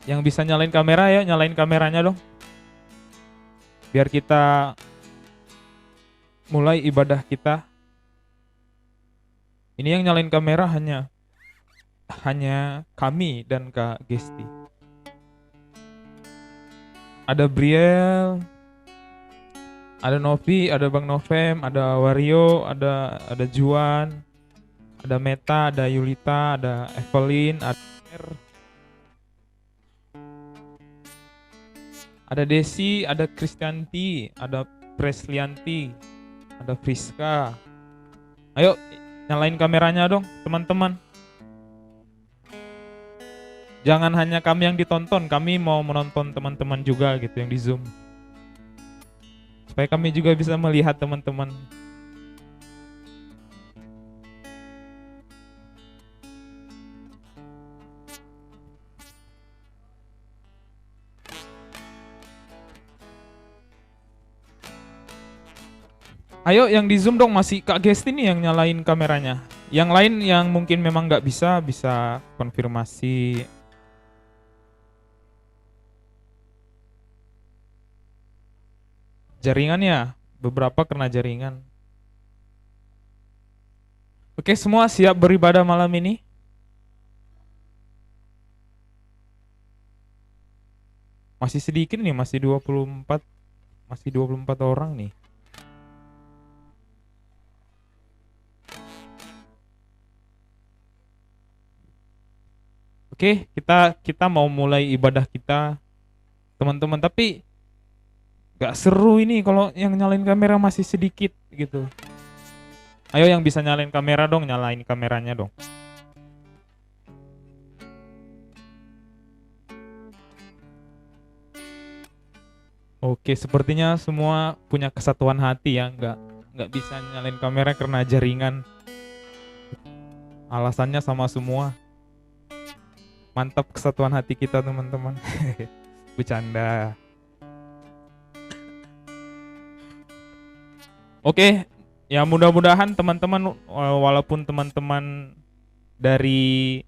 Yang bisa nyalain kamera ya, nyalain kameranya dong. Biar kita mulai ibadah kita. Ini yang nyalain kamera hanya kami dan Kak Gesti. Ada Briel, ada Novi, ada Bang Novem, ada Wario, ada Juan, ada Meta, ada Yulita, ada Evelyn, ada R, ada Desi, ada Kristianti, ada Preslianti, ada Friska. Ayo nyalain kameranya dong teman-teman. Jangan hanya kami yang ditonton, kami mau menonton teman-teman juga gitu yang di Zoom. Supaya kami juga bisa melihat teman-teman. Ayo yang di Zoom dong, masih Kak Gesti nih yang nyalain kameranya. Yang lain yang mungkin memang nggak bisa konfirmasi. Jaringannya, beberapa kena jaringan. Oke, semua siap beribadah malam ini? Masih sedikit nih, masih 24 orang nih. Oke, kita mau mulai ibadah kita, teman-teman. Tapi gak seru ini kalau yang nyalain kamera masih sedikit gitu. Ayo yang bisa nyalain kamera dong, nyalain kameranya dong. Oke, sepertinya semua punya kesatuan hati ya, nggak bisa nyalain kamera karena jaringan. Alasannya sama semua. Mantap kesatuan hati kita teman-teman. Bercanda. Oke, ya mudah-mudahan teman-teman, walaupun teman-teman dari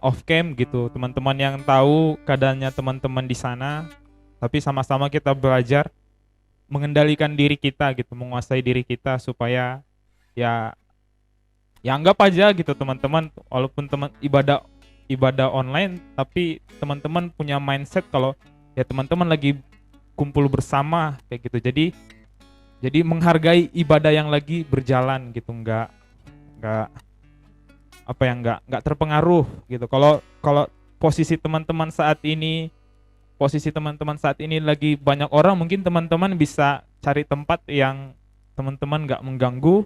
off cam gitu, teman-teman yang tahu keadaannya teman-teman di sana, tapi sama-sama kita belajar mengendalikan diri kita gitu, menguasai diri kita supaya ya anggap aja gitu teman-teman, walaupun teman ibadah online, tapi teman-teman punya mindset kalau ya teman-teman lagi kumpul bersama kayak gitu. Jadi menghargai ibadah yang lagi berjalan gitu, nggak apa yang nggak terpengaruh gitu. Kalau posisi teman-teman saat ini lagi banyak orang, mungkin teman-teman bisa cari tempat yang teman-teman nggak mengganggu,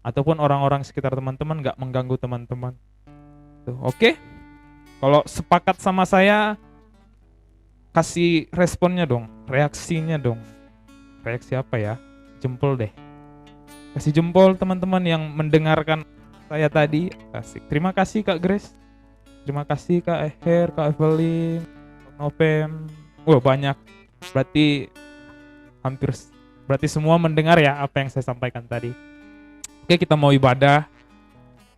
ataupun orang-orang sekitar teman-teman nggak mengganggu teman-teman. Oke, kalau sepakat sama saya, kasih responnya dong, reaksinya dong. Reaksi apa ya? Jempol deh. Kasih jempol teman-teman yang mendengarkan saya tadi. Asik. Terima kasih Kak Grace. Terima kasih Kak Eher, Kak Evelyn, Kak Novem. Wah, banyak. Berarti semua mendengar ya apa yang saya sampaikan tadi. Oke, kita mau ibadah.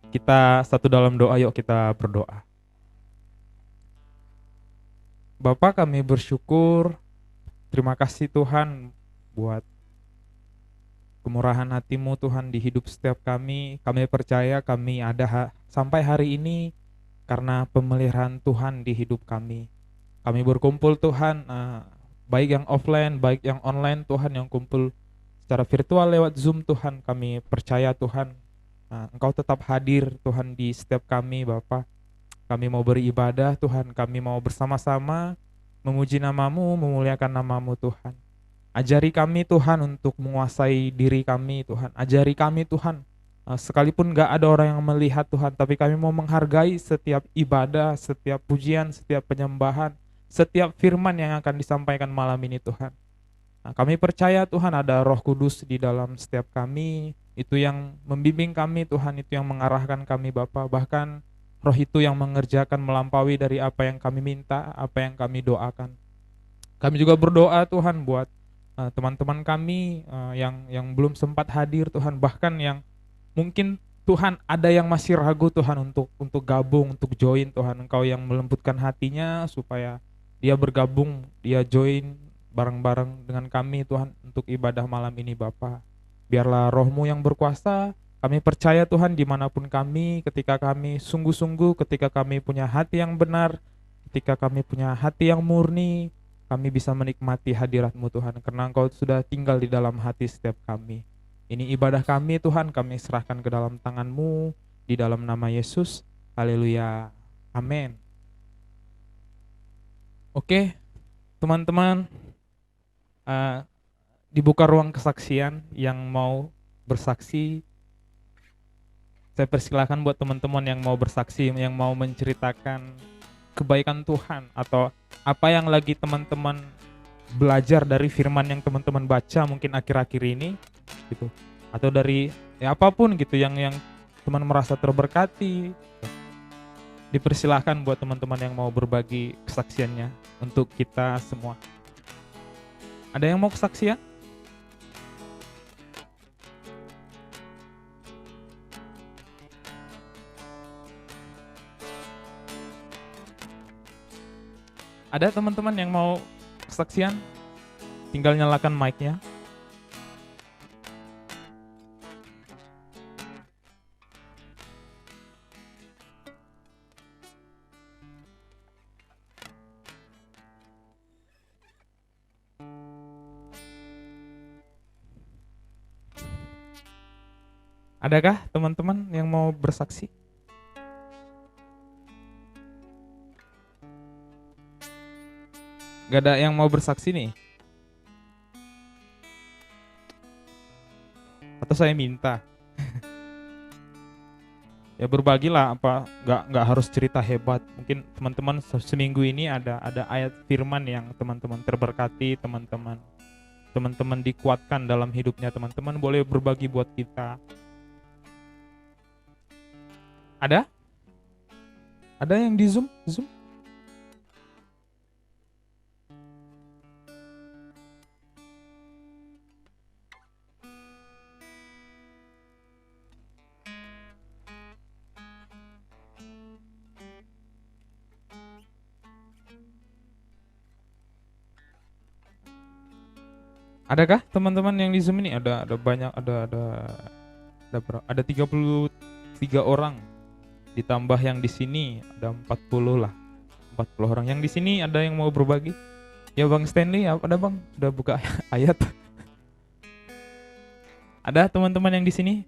Kita satu dalam doa, yuk kita berdoa. Bapa, kami bersyukur. Terima kasih Tuhan buat kemurahan hati-Mu Tuhan di hidup setiap kami. Kami percaya kami ada sampai hari ini karena pemeliharaan Tuhan di hidup kami. Kami berkumpul Tuhan, baik yang offline, baik yang online Tuhan, yang kumpul secara virtual lewat Zoom Tuhan. Kami percaya Tuhan, Engkau tetap hadir Tuhan di setiap kami Bapa. Kami mau beribadah Tuhan, kami mau bersama-sama memuji nama-Mu, memuliakan nama-Mu Tuhan. Ajari kami Tuhan untuk menguasai diri kami Tuhan. Ajari kami Tuhan, sekalipun gak ada orang yang melihat Tuhan, tapi kami mau menghargai setiap ibadah, setiap pujian, setiap penyembahan, setiap firman yang akan disampaikan malam ini Tuhan. Kami percaya Tuhan ada Roh Kudus di dalam setiap kami, itu yang membimbing kami Tuhan, itu yang mengarahkan kami Bapa. Bahkan Roh itu yang mengerjakan melampaui dari apa yang kami minta, apa yang kami doakan. Kami juga berdoa Tuhan buat teman-teman kami yang belum sempat hadir Tuhan, bahkan yang mungkin Tuhan, ada yang masih ragu Tuhan untuk gabung, untuk join Tuhan. Engkau yang melembutkan hatinya supaya dia bergabung, dia join bareng-bareng dengan kami Tuhan untuk ibadah malam ini Bapa. Biarlah Roh-Mu yang berkuasa, kami percaya Tuhan dimanapun kami, ketika kami sungguh-sungguh, ketika kami punya hati yang benar, ketika kami punya hati yang murni, kami bisa menikmati hadirat-Mu Tuhan, karena Engkau sudah tinggal di dalam hati setiap kami. Ini ibadah kami Tuhan, kami serahkan ke dalam tangan-Mu, di dalam nama Yesus. Haleluya. Amin. Oke, teman-teman, eh, dibuka ruang kesaksian yang mau bersaksi. Saya persilahkan buat teman-teman yang mau bersaksi, yang mau menceritakan kebaikan Tuhan, atau apa yang lagi teman-teman belajar dari firman yang teman-teman baca mungkin akhir-akhir ini gitu, atau dari ya apapun gitu yang teman merasa terberkati. Dipersilahkan buat teman-teman yang mau berbagi kesaksiannya untuk kita semua. Ada yang mau kesaksian? Ada teman-teman yang mau kesaksian? Tinggal nyalakan mic-nya. Adakah teman-teman yang mau bersaksi? Gak ada yang mau bersaksi nih? Atau saya minta? Ya berbagilah, apa nggak harus cerita hebat. Mungkin teman-teman seminggu ini ada ayat firman yang teman-teman terberkati, teman-teman dikuatkan dalam hidupnya, teman-teman boleh berbagi buat kita. Ada? Ada yang di Zoom? Adakah teman-teman yang di Zoom ini? Ada banyak, ada 33 orang, ditambah yang di sini ada 40 lah. 40 orang yang di sini. Ada yang mau berbagi? Ya Bang Stanley, ada Bang? Sudah buka ayat. Ada teman-teman yang di sini?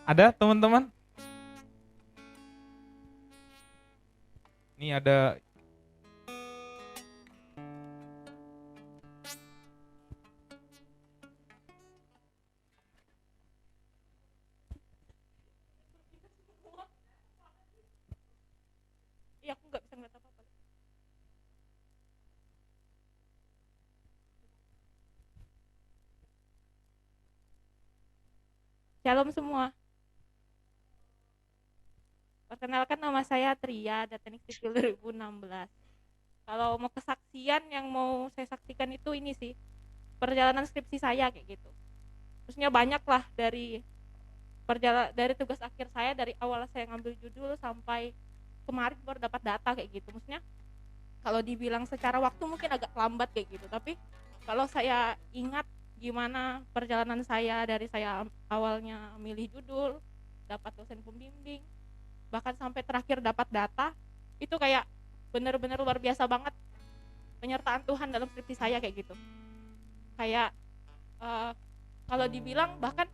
Ada teman-teman? Ini ada. Iya, aku nggak bisa ngeliat apa-apa. Shalom semua. Perkenalkan, nama saya Tria, Teknik Sipil 2016. Kalau mau kesaksian yang mau saya saksikan itu ini sih, perjalanan skripsi saya kayak gitu. Terusnya banyak lah dari tugas akhir saya, dari awal saya ngambil judul sampai kemarin baru dapat data kayak gitu. Maksudnya kalau dibilang secara waktu mungkin agak lambat kayak gitu, tapi kalau saya ingat gimana perjalanan saya dari saya awalnya milih judul, dapat dosen pembimbing, bahkan sampai terakhir dapat data, itu kayak bener-bener luar biasa banget penyertaan Tuhan dalam skripsi saya kayak gitu. Kayak kalau dibilang bahkan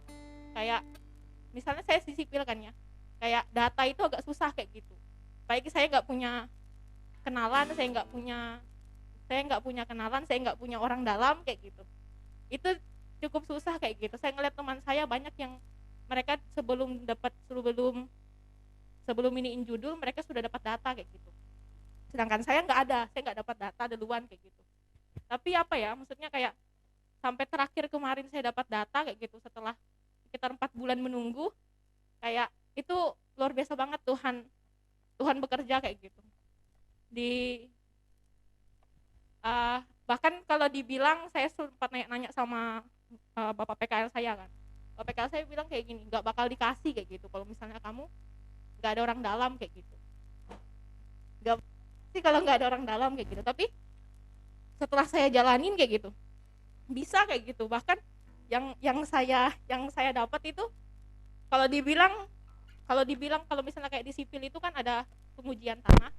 kayak misalnya saya sipil kan ya, kayak data itu agak susah kayak gitu. Baik saya nggak punya kenalan, saya nggak punya kenalan, saya nggak punya orang dalam kayak gitu. Itu cukup susah kayak gitu. Saya ngeliat teman saya banyak yang mereka sebelum iniin judul mereka sudah dapat data kayak gitu. Sedangkan saya nggak dapat data duluan kayak gitu. Tapi apa ya, maksudnya kayak sampai terakhir kemarin saya dapat data kayak gitu setelah sekitar 4 bulan menunggu, kayak itu luar biasa banget Tuhan bekerja kayak gitu. Bahkan kalau dibilang, saya sempat nanya sama bapak PKL saya kan, bapak PKL saya bilang kayak gini, nggak bakal dikasih kayak gitu kalau misalnya kamu nggak ada orang dalam kayak gitu, nggak sih kalau nggak ada orang dalam kayak gitu. Tapi setelah saya jalanin kayak gitu, bisa kayak gitu. Bahkan yang saya dapat itu, kalau dibilang kalau misalnya kayak di sipil itu kan ada pengujian tanah.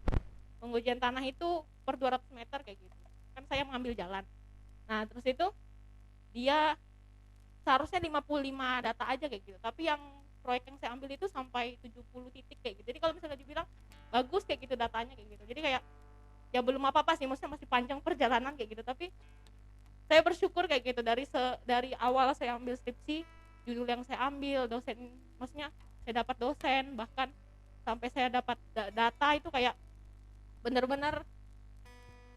Pengujian tanah itu per 200 meter kayak gitu. Kan saya mengambil jalan. Nah, terus itu dia seharusnya 55 data aja kayak gitu. Tapi yang proyek yang saya ambil itu sampai 70 titik kayak gitu. Jadi kalau misalnya dibilang bagus kayak gitu datanya kayak gitu. Jadi kayak ya belum apa-apa sih, maksudnya masih panjang perjalanan kayak gitu. Tapi saya bersyukur kayak gitu, dari awal saya ambil skripsi, judul yang saya ambil, dosen, maksudnya saya dapat dosen, bahkan sampai saya dapat data itu kayak benar-benar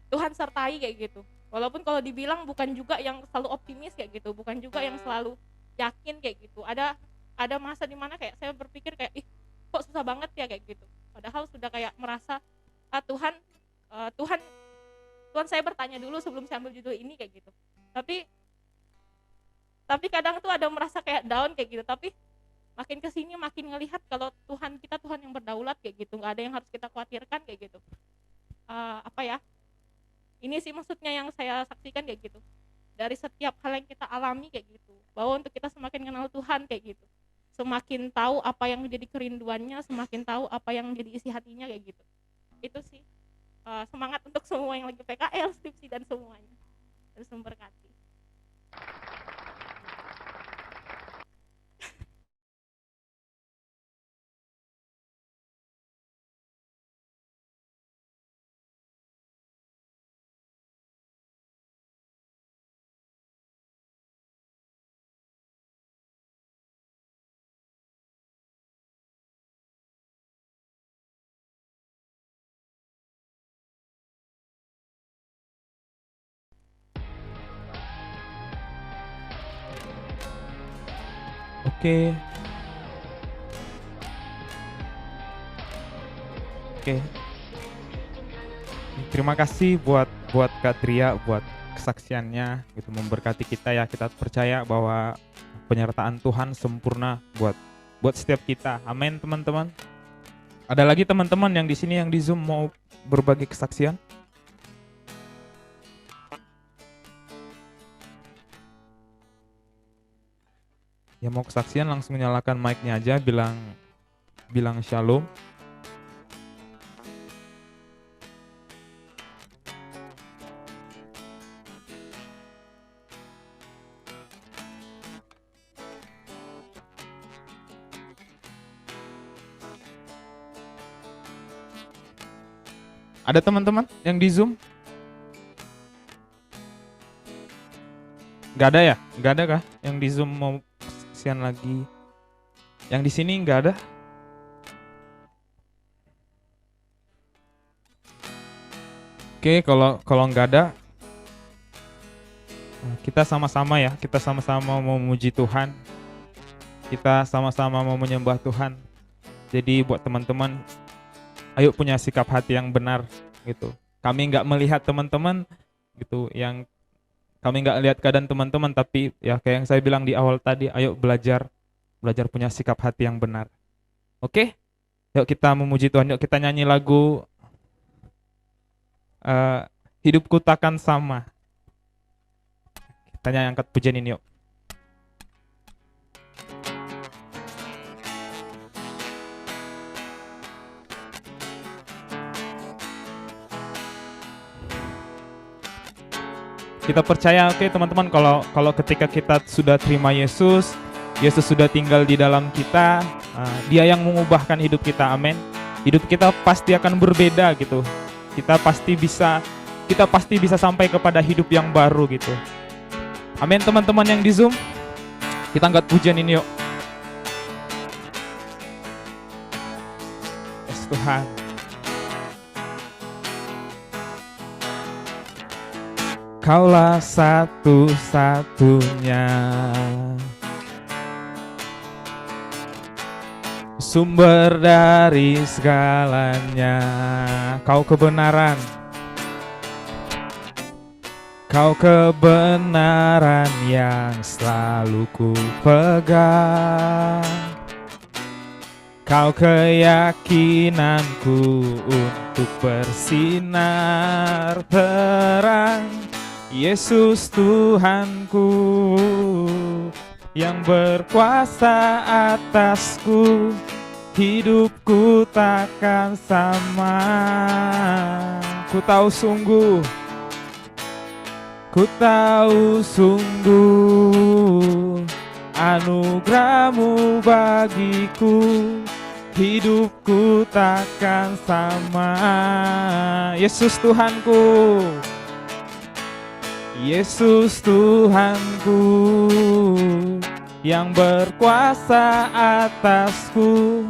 Tuhan sertai kayak gitu. Walaupun kalau dibilang bukan juga yang selalu optimis kayak gitu, bukan juga yang selalu yakin kayak gitu. Ada masa dimana kayak saya berpikir kayak, ih kok susah banget ya kayak gitu. Padahal sudah kayak merasa, Tuhan, Tuhan Tuhan saya bertanya dulu sebelum saya ambil judul ini kayak gitu. Tapi kadang tuh ada merasa kayak down kayak gitu. Tapi makin kesini makin ngelihat kalau Tuhan kita Tuhan yang berdaulat kayak gitu, nggak ada yang harus kita khawatirkan kayak gitu. Apa ya, ini sih maksudnya yang saya saksikan kayak gitu, dari setiap hal yang kita alami kayak gitu, bahwa untuk kita semakin kenal Tuhan kayak gitu, semakin tahu apa yang menjadi kerinduannya, semakin tahu apa yang menjadi isi hatinya kayak gitu. Itu sih, semangat untuk semua yang lagi PKL, skripsi dan semuanya. Terus memberkati. Oke, oke. Terima kasih buat buat Kak Tria, buat kesaksiannya gitu, memberkati kita ya. Kita percaya bahwa penyertaan Tuhan sempurna buat setiap kita. Amin, teman-teman. Ada lagi teman-teman yang di sini yang di Zoom mau berbagi kesaksian? Ya mau kesaksian langsung nyalakan mic-nya aja, bilang shalom. Ada teman-teman yang di Zoom? Gak ada ya? Gak ada kah yang di Zoom mau kesaksian lagi? Yang di sini nggak ada? Oke, kalau nggak ada, kita sama-sama ya, kita sama-sama mau memuji Tuhan, kita sama-sama mau menyembah Tuhan. Jadi buat teman-teman, ayo punya sikap hati yang benar gitu. Kami nggak melihat teman-teman gitu, yang kami nggak lihat keadaan teman-teman, tapi ya kayak yang saya bilang di awal tadi, ayo belajar punya sikap hati yang benar. Oke, yuk kita memuji Tuhan, yuk kita nyanyi lagu Hidupku Takkan Sama. Kita nyanyi angkat pujian ini yuk. Kita percaya, oke teman-teman, kalau ketika kita sudah terima Yesus sudah tinggal di dalam kita, Dia yang mengubahkan hidup kita, amin. Hidup kita pasti akan berbeda gitu. Kita pasti bisa sampai kepada hidup yang baru gitu. Amin, teman-teman yang di Zoom. Kita angkat pujian ini yuk. Yes, Tuhan. Kaulah satu-satunya sumber dari segalanya. Kau kebenaran, Kau kebenaran yang selalu ku pegang. Kau keyakinanku untuk bersinar terang. Yesus Tuhanku yang berkuasa atasku, hidupku takkan sama. Ku tahu sungguh anugerahmu bagiku, hidupku takkan sama. Yesus Tuhanku, Yesus Tuhanku yang berkuasa atasku,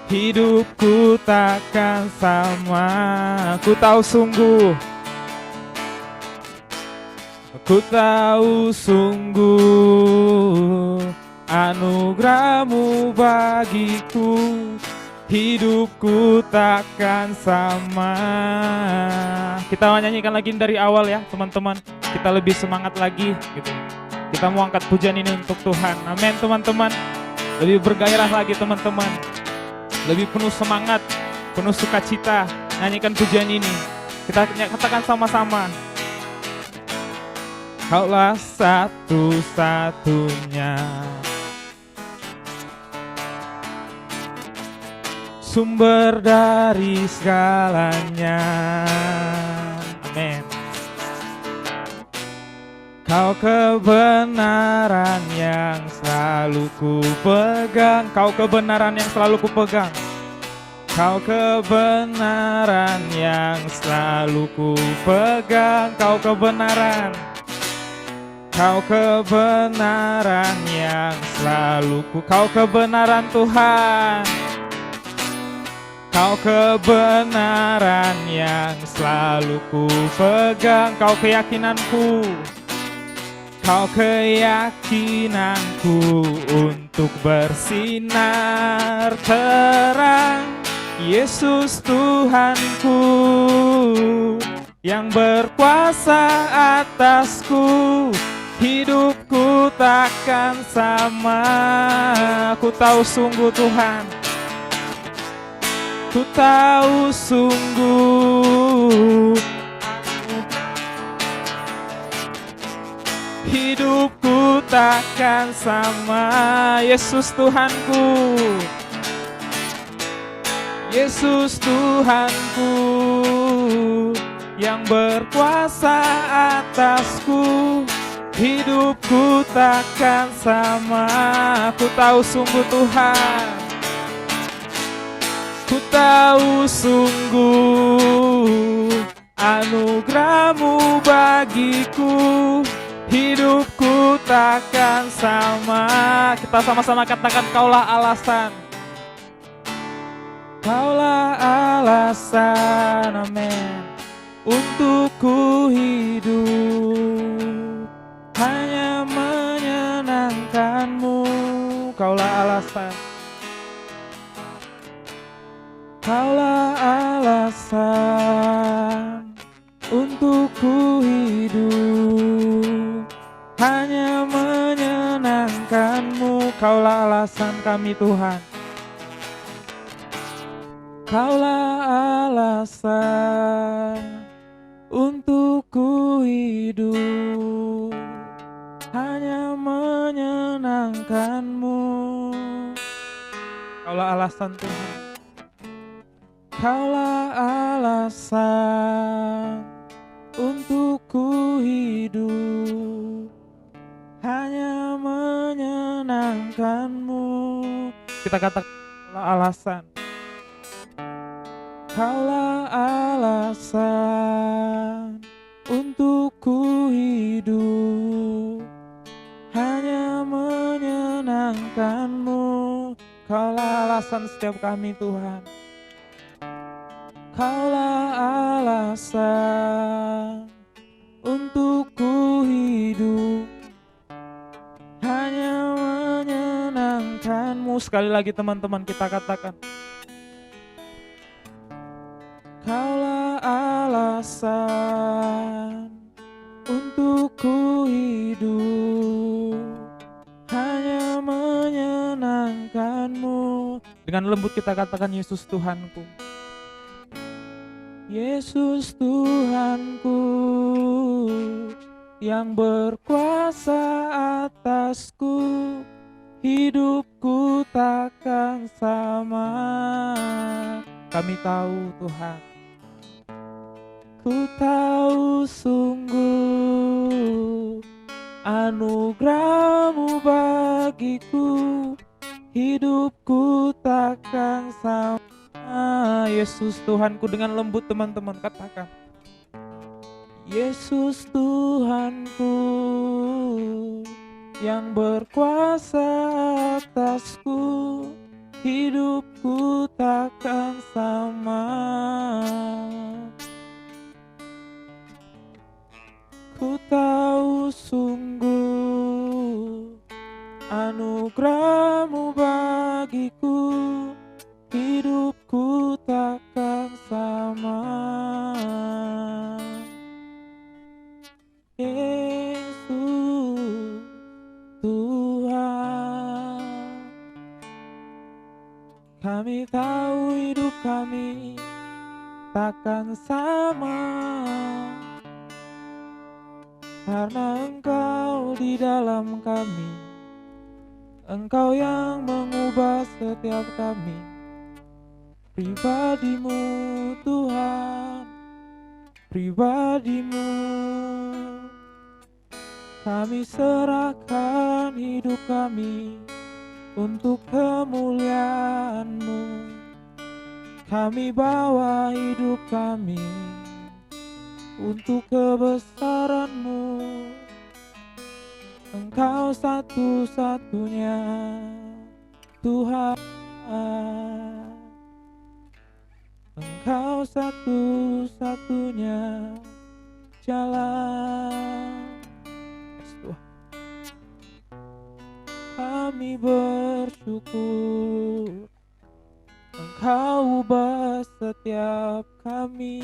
hidupku takkan sama. Ku tahu sungguh anugerahmu bagiku, hidupku takkan sama. Kita nyanyikan lagi dari awal ya teman-teman. Kita lebih semangat lagi gitu. Kita mau angkat pujian ini untuk Tuhan. Amin teman-teman. Lebih bergairah lagi teman-teman. Lebih penuh semangat, penuh sukacita nyanyikan pujian ini. Kita katakan sama-sama. Kaulah satu-satunya sumber dari segalanya. Amin. Kau kebenaran yang selalu ku pegang. Kau kebenaran yang selalu ku pegang. Kau kebenaran yang selalu ku pegang. Kau kebenaran. Kau kebenaran yang selalu Kau kebenaran Tuhan. Kau kebenaran yang selalu ku pegang. Kau keyakinanku. Kau keyakinanku untuk bersinar terang. Yesus Tuhanku yang berkuasa atasku, hidupku takkan sama. Ku tahu sungguh Tuhan, ku tahu sungguh hidupku takkan sama. Yesus Tuhanku, Yesus Tuhanku yang berkuasa atasku, hidupku takkan sama. Ku tahu sungguh Tuhan, ku tahu sungguh anugerahmu bagiku, hidupku takkan sama. Kita sama-sama katakan, Kaulah alasan. Kaulah alasan, amin, untuk ku hidup hanya menyenangkan-Mu. Kaulah alasan. Kaulah alasan untuk ku hidup hanya menyenangkan-Mu. Kaulah alasan kami Tuhan. Kaulah alasan untuk ku hidup hanya menyenangkan-Mu. Kaulah alasan Tuhan. Kaulah alasan untuk ku hidup hanya menyenangkan-Mu. Kita katakan kaulah alasan. Kaulah alasan untuk ku hidup hanya menyenangkan-Mu. Kaulah alasan setiap kami Tuhan. Kaulah alasan untuk ku hidup hanya menyenangkan-Mu. Sekali lagi teman-teman kita katakan. Kaulah alasan untuk ku hidup hanya menyenangkan-Mu. Dengan lembut kita katakan, Yesus Tuhanku. Yesus Tuhanku yang berkuasa atasku, hidupku takkan sama. Kami tahu Tuhan, ku tahu sungguh anugerah-Mu bagiku, hidupku takkan sama. Yesus Tuhanku, dengan lembut teman-teman katakan, Yesus Tuhanku yang berkuasa atasku, hidupku takkan sama. Ku tahu sungguh anugerah-Mu bagiku, hidupku takkan sama. Yesus Tuhan, kami tahu hidup kami takkan sama, karena Engkau di dalam kami, Engkau yang mengubah setiap kami. Pribadi-Mu Tuhan, pribadi-Mu, kami serahkan hidup kami untuk kemuliaan-Mu. Kami bawa hidup kami untuk kebesaran-Mu. Engkau satu-satunya Tuhan, Engkau satu-satunya jalan. Kami bersyukur Engkau ubah setiap kami.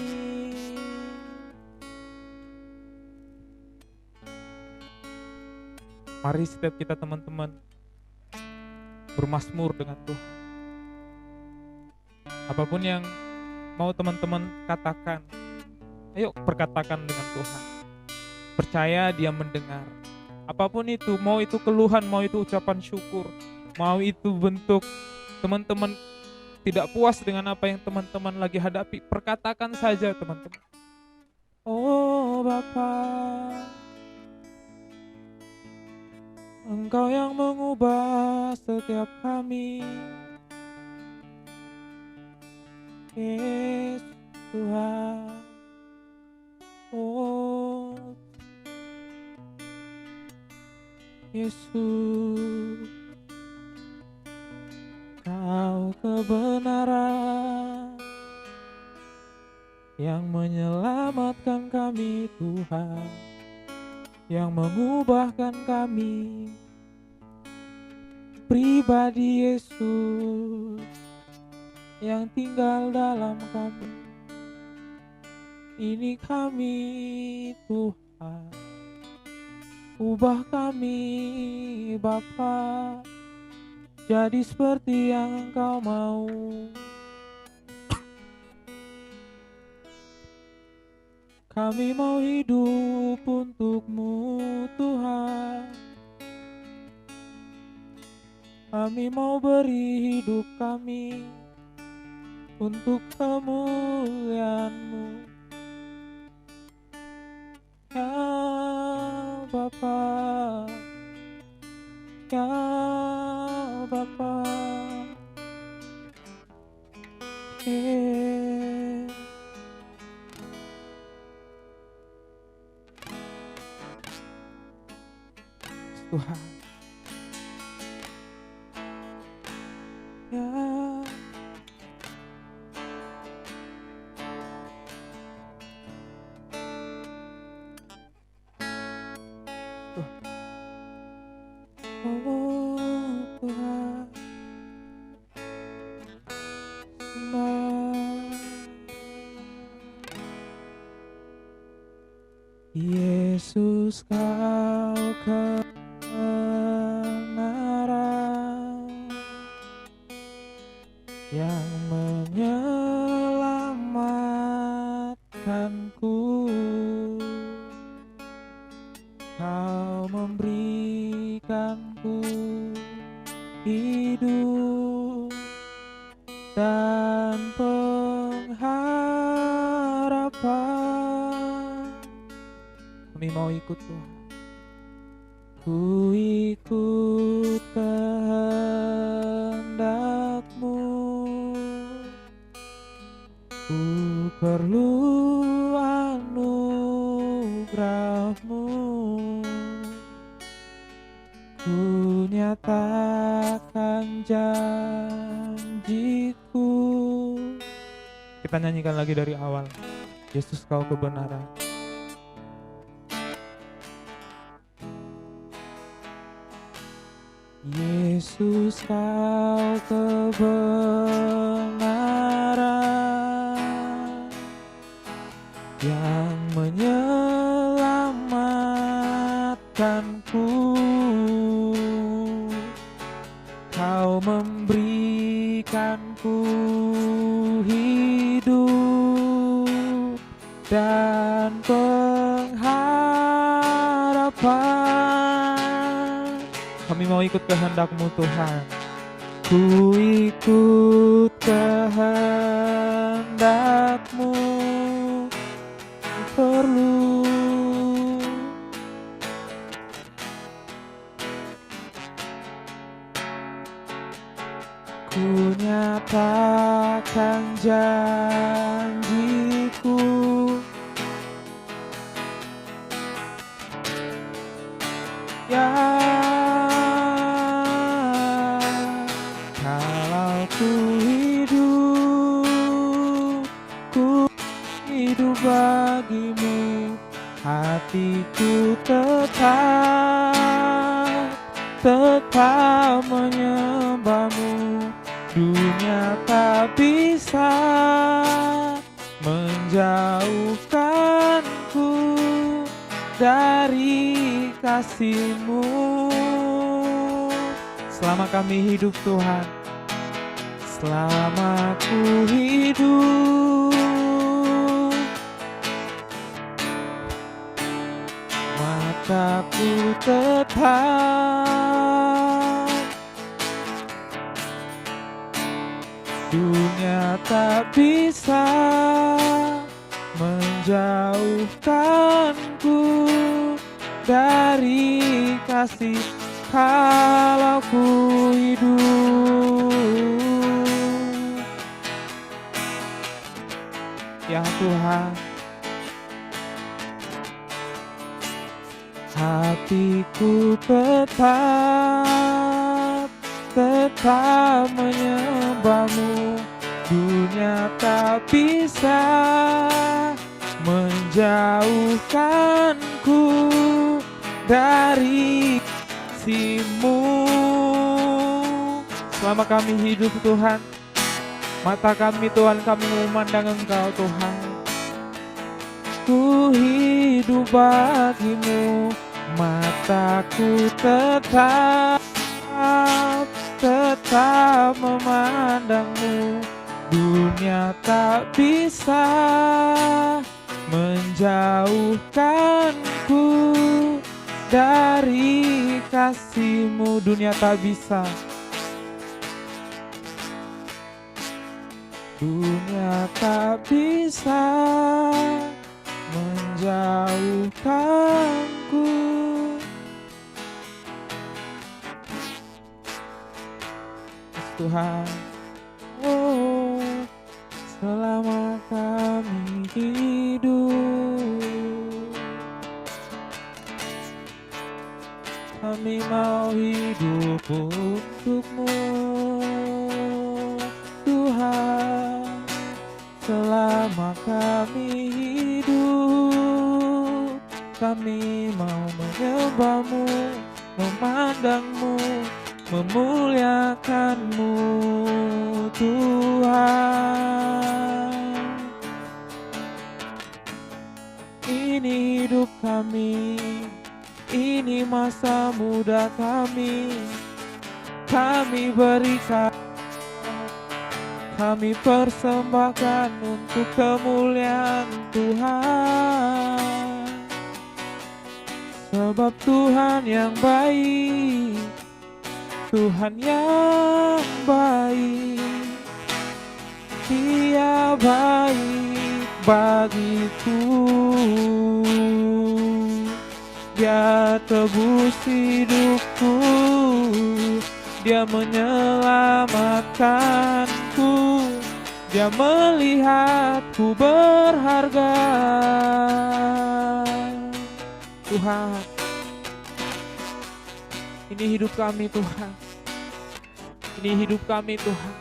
Mari setiap kita teman-teman bermazmur dengan Tuhan. Apapun yang mau teman-teman katakan, ayo perkatakan dengan Tuhan. Percaya Dia mendengar. Apapun itu, mau itu keluhan, mau itu ucapan syukur, mau itu bentuk teman-teman tidak puas dengan apa yang teman-teman lagi hadapi, perkatakan saja teman-teman. Oh Bapa, Engkau yang mengubah setiap kami. Yesus Tuhan, oh Yesus, Kau kebenaran yang menyelamatkan kami Tuhan, yang mengubahkan kami. Pribadi Yesus yang tinggal dalam kami. Ini kami Tuhan, ubah kami Bapa, jadi seperti yang Engkau mau. Kami mau hidup untuk-Mu Tuhan. Kami mau beri hidup kami untuk kemuliaan-Mu. Ya Bapa, ya Bapa, Tuhan, ya oh Tuhan, sembah. Yesus Yesus, Kau kebenaran yang menyelamatkanku. Kau memberikanku hidup dan pengharapan. Kami mau ikut Tuhan. Ku ikut kehendak-Mu. Ku perlu anugerah-Mu. Ku nyatakan janji-Ku. Kita nyanyikan lagi dari awal. Yesus, Kau kebenaran. Yesus, Kau kebenaran yang menyelamatkanku. Kau memberikanku hidup dan pengharapan. Kami mau ikut kehendak-Mu Tuhan. Ku ikut kehendak-Mu. Ku perlu ku nyatakan janji-Ku. Ya, kalau ku hidup bagi-Mu, hatiku tetap menyembah-Mu. Dunia tak bisa menjauhkanku dari kasih-Mu. Selama kami hidup Tuhan, selama ku hidup, mataku tetap. Dunia tak bisa menjauhkanku dari kasih. Kalau ku hidup, ya Tuhan, hatiku tetap menyembah-Mu. Dunia tak bisa menjauhkanku dari kasih-Mu. Selama kami hidup Tuhan, mata kami Tuhan, kami memandang Engkau Tuhan. Ku hidup bagi-Mu, mataku tetap memandang-Mu. Dunia tak bisa menjauhkanku dari kasih-Mu. Dunia tak bisa, dunia tak bisa menjauhkanku. Tuhan, oh, selama kami hidup, kami mau hidup untuk-Mu, Tuhan. Selama kami hidup, kami mau menyembah-Mu, memandang-Mu, memuliakan-Mu, Tuhan. Ini hidup kami, Ini masa muda kami berikan, kami persembahkan untuk kemuliaan Tuhan. Sebab Tuhan yang baik, Tuhan yang baik, Dia baik bagiku. Dia tebus hidupku, Dia menyelamatkanku, Dia melihatku berharga. Tuhan, ini hidup kami Tuhan, ini hidup kami Tuhan,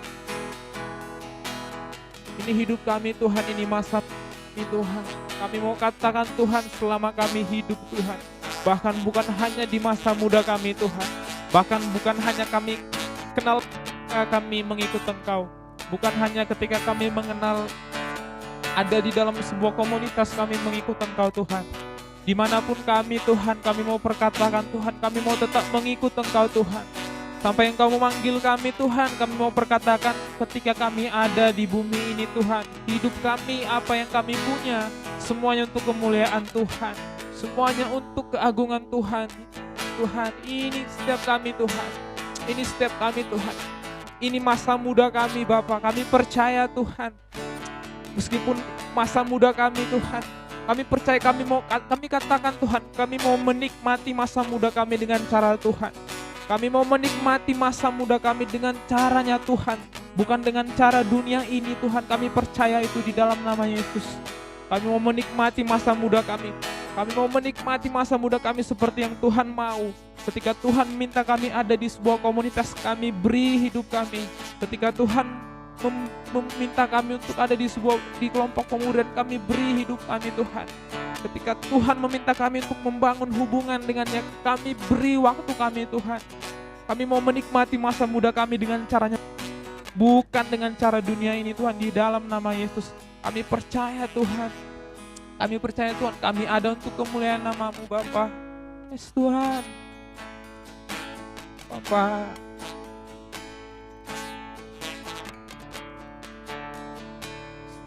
ini hidup kami Tuhan, ini masa kami Tuhan. Kami mau katakan Tuhan, selama kami hidup Tuhan, bahkan bukan hanya di masa muda kami Tuhan, bahkan bukan hanya kami kenal kami mengikut Engkau, bukan hanya ketika kami mengenal ada di dalam sebuah komunitas kami mengikut Engkau Tuhan. Dimanapun kami Tuhan, kami mau perkatakan Tuhan, kami mau tetap mengikut Engkau Tuhan. Sampai Engkau memanggil kami Tuhan, kami mau perkatakan ketika kami ada di bumi ini Tuhan, hidup kami, apa yang kami punya, semuanya untuk kemuliaan Tuhan, semuanya untuk keagungan Tuhan. Tuhan, ini setiap kami Tuhan, ini setiap kami Tuhan, ini masa muda kami Bapa, kami percaya Tuhan, meskipun masa muda kami Tuhan, kami percaya, kami katakan Tuhan, kami mau menikmati masa muda kami dengan cara Tuhan. Kami mau menikmati masa muda kami dengan caranya Tuhan, bukan dengan cara dunia ini Tuhan. Kami percaya itu di dalam nama Yesus. Kami mau menikmati masa muda kami. Kami mau menikmati masa muda kami seperti yang Tuhan mau. Ketika Tuhan minta kami ada di sebuah komunitas, kami beri hidup kami. Ketika Tuhan meminta kami untuk ada di kelompok pemuda, kami beri hidup kami Tuhan. Ketika Tuhan meminta kami untuk membangun hubungan dengannya, kami beri waktu kami Tuhan. Kami mau menikmati masa muda kami dengan caranya, bukan dengan cara dunia ini Tuhan. Di dalam nama Yesus kami percaya Tuhan, kami percaya Tuhan, kami ada untuk kemuliaan nama-Mu Bapa. Yes Tuhan, Bapa.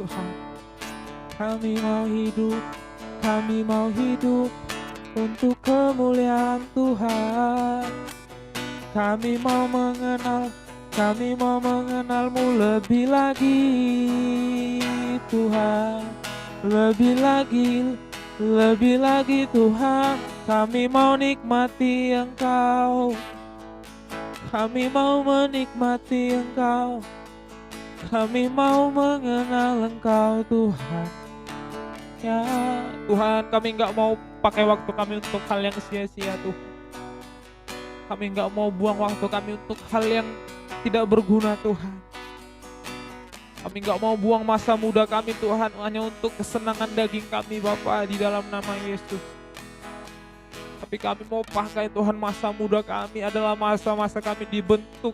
Tuhan, kami mau hidup untuk kemuliaan Tuhan. Kami mau mengenal-Mu lebih lagi Tuhan, lebih lagi Tuhan. Kami mau nikmati Engkau, kami mau menikmati Engkau. Kami mau mengenal Engkau Tuhan. Ya Tuhan, kami enggak mau pakai waktu kami untuk hal yang sia-sia Tuhan. Kami enggak mau buang waktu kami untuk hal yang tidak berguna Tuhan. Kami enggak mau buang masa muda kami Tuhan hanya untuk kesenangan daging kami Bapa, di dalam nama Yesus. Tapi kami mau pakai Tuhan, masa muda kami adalah masa-masa kami dibentuk,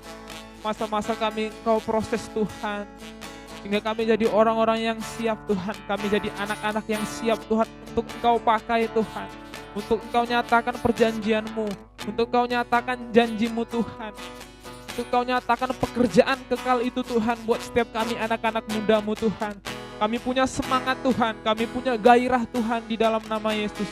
masa-masa kami Engkau proses Tuhan, sehingga kami jadi orang-orang yang siap Tuhan. Kami jadi anak-anak yang siap Tuhan untuk Engkau pakai Tuhan, untuk Engkau nyatakan perjanjian-Mu, untuk Engkau nyatakan janji-Mu Tuhan, untuk Engkau nyatakan pekerjaan kekal itu Tuhan buat setiap kami anak-anak muda-Mu Tuhan. Kami punya semangat Tuhan, kami punya gairah Tuhan di dalam nama Yesus.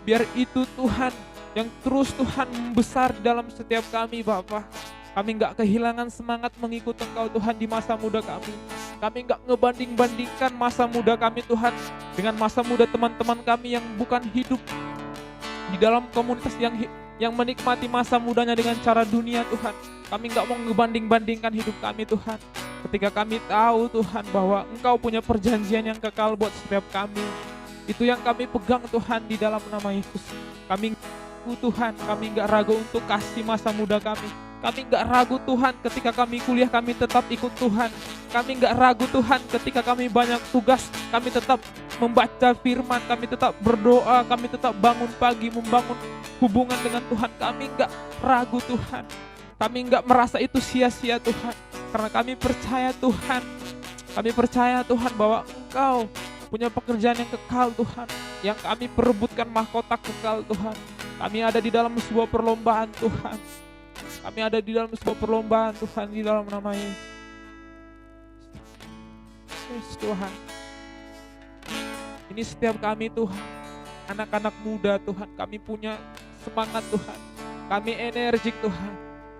Biar itu Tuhan yang terus Tuhan membesar di dalam setiap kami Bapa. Kami enggak kehilangan semangat mengikut Engkau Tuhan di masa muda kami. Kami enggak ngebanding-bandingkan masa muda kami Tuhan dengan masa muda teman-teman kami yang bukan hidup di dalam komunitas yang menikmati masa mudanya dengan cara dunia Tuhan. Kami enggak mau ngebanding-bandingkan hidup kami Tuhan. Ketika kami tahu Tuhan bahwa Engkau punya perjanjian yang kekal buat setiap kami. Itu yang kami pegang Tuhan di dalam nama Yesus. Kami Tuhan, kami enggak ragu untuk kasih masa muda kami. Kami enggak ragu Tuhan ketika kami kuliah, kami tetap ikut Tuhan. Kami enggak ragu Tuhan ketika kami banyak tugas, kami tetap membaca firman, kami tetap berdoa, kami tetap bangun pagi membangun hubungan dengan Tuhan. Kami enggak ragu Tuhan. Kami enggak merasa itu sia-sia Tuhan. Karena kami percaya Tuhan. Kami percaya Tuhan bahwa Engkau punya pekerjaan yang kekal Tuhan. Yang kami perebutkan mahkota kekal Tuhan. Kami ada di dalam sebuah perlombaan Tuhan. Kami ada di dalam sebuah perlombaan Tuhan, di dalam nama Yesus. Yes, Tuhan. Ini setiap kami Tuhan, anak-anak muda Tuhan, kami punya semangat Tuhan. Kami energik Tuhan.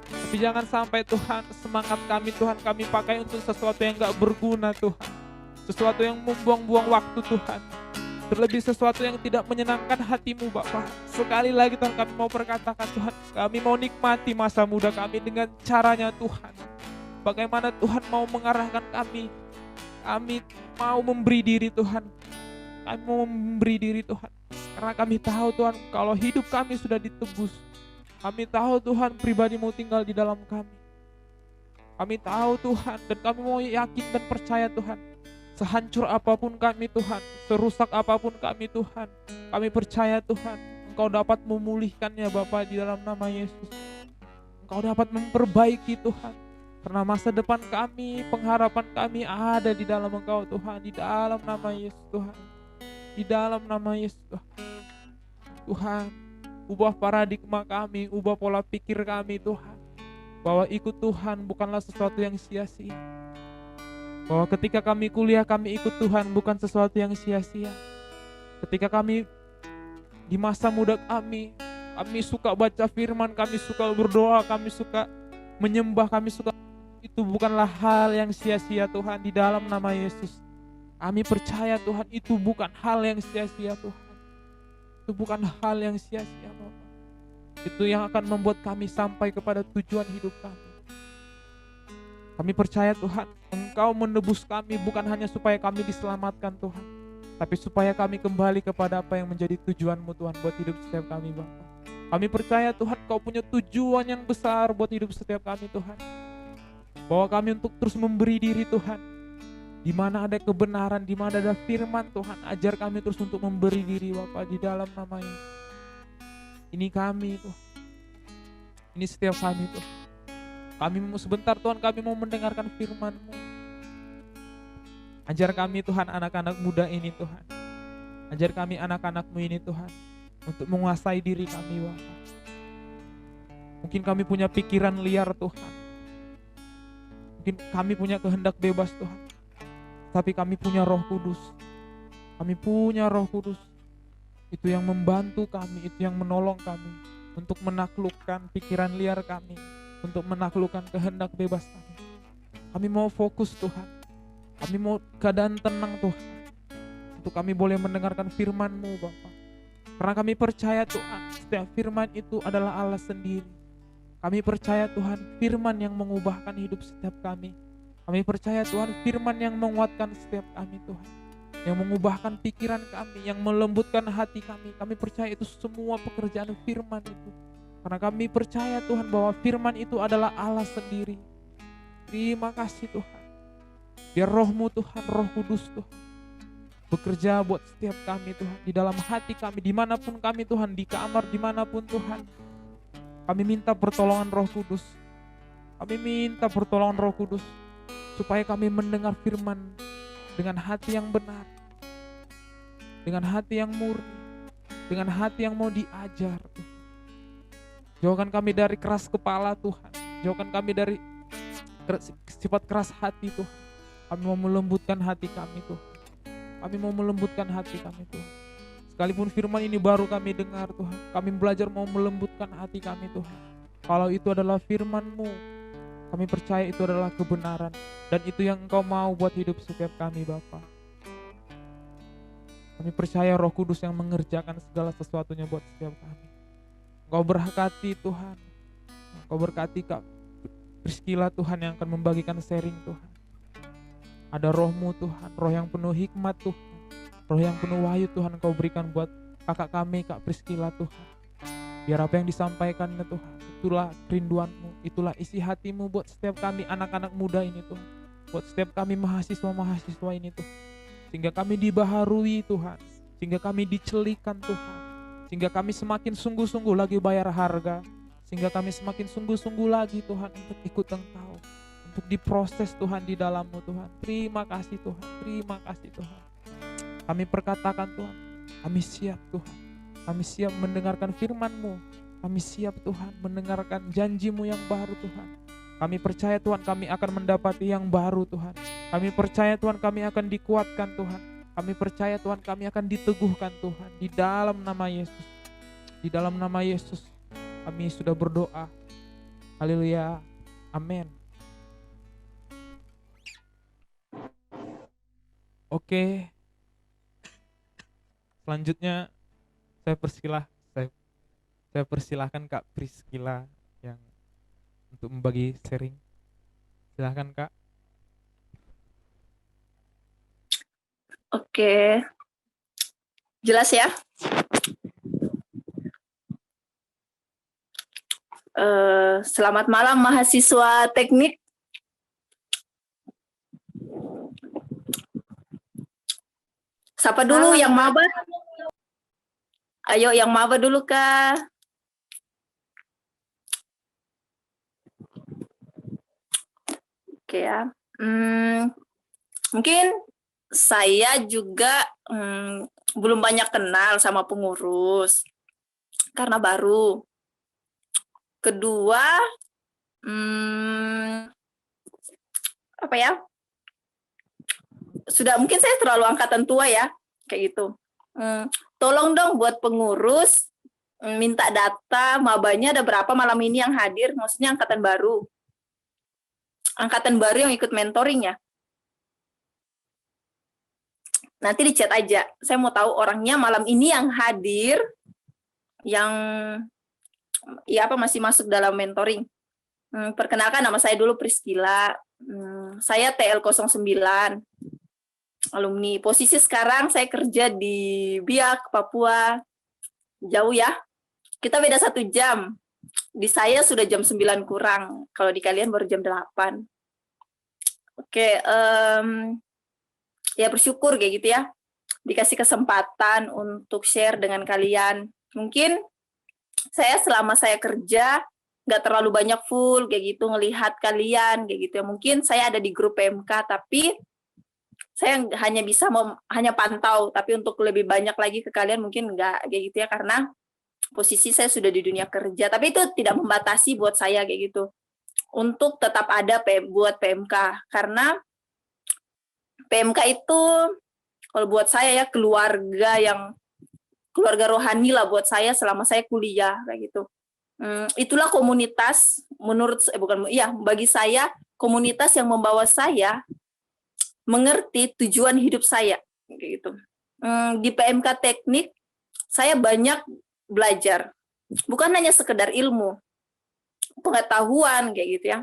Tapi jangan sampai Tuhan, semangat kami Tuhan, kami pakai untuk sesuatu yang gak berguna Tuhan. Sesuatu yang membuang-buang waktu Tuhan. Terlebih sesuatu yang tidak menyenangkan hatimu Bapa. Sekali lagi Tuhan, kami mau berkatakan Tuhan, kami mau nikmati masa muda kami dengan caranya Tuhan. Bagaimana Tuhan mau mengarahkan kami. Kami mau memberi diri Tuhan. Kami mau memberi diri Tuhan. Karena kami tahu Tuhan, kalau hidup kami sudah ditebus. Kami tahu Tuhan, pribadi-Mu tinggal di dalam kami. Kami tahu Tuhan, dan kami mau yakin dan percaya Tuhan. Sehancur apapun kami Tuhan, serusak apapun kami Tuhan, kami percaya Tuhan, Engkau dapat memulihkannya Bapa di dalam nama Yesus. Engkau dapat memperbaiki Tuhan. Karena masa depan kami, pengharapan kami ada di dalam Engkau Tuhan, di dalam nama Yesus Tuhan. Di dalam nama Yesus Tuhan. Tuhan, ubah paradigma kami, ubah pola pikir kami Tuhan. Bahwa ikut Tuhan bukanlah sesuatu yang sia-sia. Bahwa ketika kami kuliah kami ikut Tuhan bukan sesuatu yang sia-sia. Ketika kami di masa muda kami suka baca firman, kami suka berdoa, kami suka menyembah, kami suka, itu bukanlah hal yang sia-sia Tuhan di dalam nama Yesus. Kami percaya Tuhan itu bukan hal yang sia-sia Tuhan. Itu bukan hal yang sia-sia Bapak. Itu yang akan membuat kami sampai kepada tujuan hidup kami. Kami percaya Tuhan, Engkau menebus kami bukan hanya supaya kami diselamatkan Tuhan, tapi supaya kami kembali kepada apa yang menjadi tujuan-Mu Tuhan buat hidup setiap kami Bapa. Kami percaya Tuhan, Kau punya tujuan yang besar buat hidup setiap kami Tuhan. Bahwa kami untuk terus memberi diri Tuhan. Di mana ada kebenaran, di mana ada firman Tuhan, ajar kami terus untuk memberi diri Bapa di dalam nama Yesus. Ini kami Tuhan. Ini setiap kami Tuhan. Kami mau sebentar Tuhan, kami mau mendengarkan firman-Mu. Ajar kami Tuhan anak-anak muda ini Tuhan. Ajar kami anak-anak-Mu ini Tuhan. Untuk menguasai diri kami Bapa. Mungkin kami punya pikiran liar Tuhan. Mungkin kami punya kehendak bebas Tuhan. Tapi kami punya Roh Kudus. Kami punya Roh Kudus. Itu yang membantu kami, itu yang menolong kami. Untuk menaklukkan pikiran liar kami. Untuk menaklukkan kehendak bebas kami. Kami mau fokus Tuhan. Kami mau keadaan tenang Tuhan. Untuk kami boleh mendengarkan firman-Mu Bapa. Karena kami percaya Tuhan, setiap firman itu adalah Allah sendiri. Kami percaya Tuhan, firman yang mengubahkan hidup setiap kami. Kami percaya Tuhan, firman yang menguatkan setiap kami Tuhan. Yang mengubahkan pikiran kami, yang melembutkan hati kami. Kami percaya itu semua pekerjaan firman itu. Karena kami percaya Tuhan bahwa firman itu adalah Allah sendiri. Terima kasih Tuhan. Biar Roh-Mu Tuhan, Roh Kudus Tuhan, bekerja buat setiap kami Tuhan. Di dalam hati kami, dimanapun kami Tuhan, di kamar, dimanapun Tuhan. Kami minta pertolongan Roh Kudus. Kami minta pertolongan Roh Kudus. Supaya kami mendengar firman dengan hati yang benar. Dengan hati yang murni. Dengan hati yang mau diajar Tuhan. Jauhkan kami dari keras kepala Tuhan. Jauhkan kami dari sifat keras hati Tuhan. Kami mau melembutkan hati kami Tuhan. Kami mau melembutkan hati kami Tuhan. Sekalipun firman ini baru kami dengar Tuhan. Kami belajar mau melembutkan hati kami Tuhan. Kalau itu adalah firman-Mu, kami percaya itu adalah kebenaran. Dan itu yang Engkau mau buat hidup setiap kami Bapa. Kami percaya Roh Kudus yang mengerjakan segala sesuatunya buat setiap kami. Engkau berkati Tuhan. Engkau berkati Kak Priscilla Tuhan yang akan membagikan sharing Tuhan. Ada Roh-Mu Tuhan, Roh yang penuh hikmat Tuhan. Roh yang penuh wahyu Tuhan Engkau berikan buat kakak kami Kak Priscilla Tuhan. Biar apa yang disampaikannya Tuhan, itulah kerinduan-Mu, itulah isi hati-Mu buat setiap kami anak-anak muda ini Tuhan. Buat setiap kami mahasiswa-mahasiswa ini Tuhan. Sehingga kami dibaharui Tuhan. Sehingga kami dicelikan Tuhan. Sehingga kami semakin sungguh-sungguh lagi bayar harga. Sehingga kami semakin sungguh-sungguh lagi Tuhan untuk ikut Engkau. Untuk diproses Tuhan di dalam-Mu Tuhan. Terima kasih Tuhan. Terima kasih Tuhan. Kami perkatakan Tuhan. Kami siap Tuhan. Kami siap mendengarkan firman-Mu. Kami siap Tuhan mendengarkan janji-Mu yang baru Tuhan. Kami percaya Tuhan kami akan mendapati yang baru Tuhan. Kami percaya Tuhan kami akan dikuatkan Tuhan. Kami percaya Tuhan kami akan diteguhkan Tuhan. Di dalam nama Yesus. Di dalam nama Yesus kami sudah berdoa. Haleluya. Amin. Oke. Selanjutnya saya persilahkan Kak Priscila yang untuk membagi sharing. Silahkan Kak. Oke, jelas ya. Selamat malam mahasiswa teknik. Siapa dulu yang maba? Ayo yang maba dulu Kak. Oke ya. Mungkin saya juga belum banyak kenal sama pengurus karena baru. Kedua, apa ya? Sudah mungkin saya terlalu angkatan tua ya, kayak gitu. Tolong dong buat pengurus minta data mabanya ada berapa malam ini yang hadir, maksudnya angkatan baru. Angkatan baru yang ikut mentoring ya. Nanti di chat aja. Saya mau tahu orangnya malam ini yang hadir, yang ya apa masih masuk dalam mentoring. Perkenalkan nama saya dulu Priscila. Saya TL09 alumni. Posisi sekarang saya kerja di Biak, Papua. Jauh ya. Kita beda 1 jam. Di saya sudah jam 9 kurang. Kalau di kalian baru jam 8. Oke, ya bersyukur kayak gitu ya. Dikasih kesempatan untuk share dengan kalian. Mungkin saya selama saya kerja nggak terlalu banyak full kayak gitu ngelihat kalian kayak gitu ya. Mungkin saya ada di grup PMK tapi saya hanya bisa hanya pantau, tapi untuk lebih banyak lagi ke kalian mungkin nggak kayak gitu ya, karena posisi saya sudah di dunia kerja. Tapi itu tidak membatasi buat saya kayak gitu untuk tetap ada buat PMK, karena PMK itu kalau buat saya ya keluarga rohani lah buat saya selama saya kuliah kayak gitu. Itulah komunitas bagi saya komunitas yang membawa saya mengerti tujuan hidup saya kayak gitu. Di PMK teknik saya banyak belajar, bukan hanya sekedar ilmu, pengetahuan kayak gitu ya.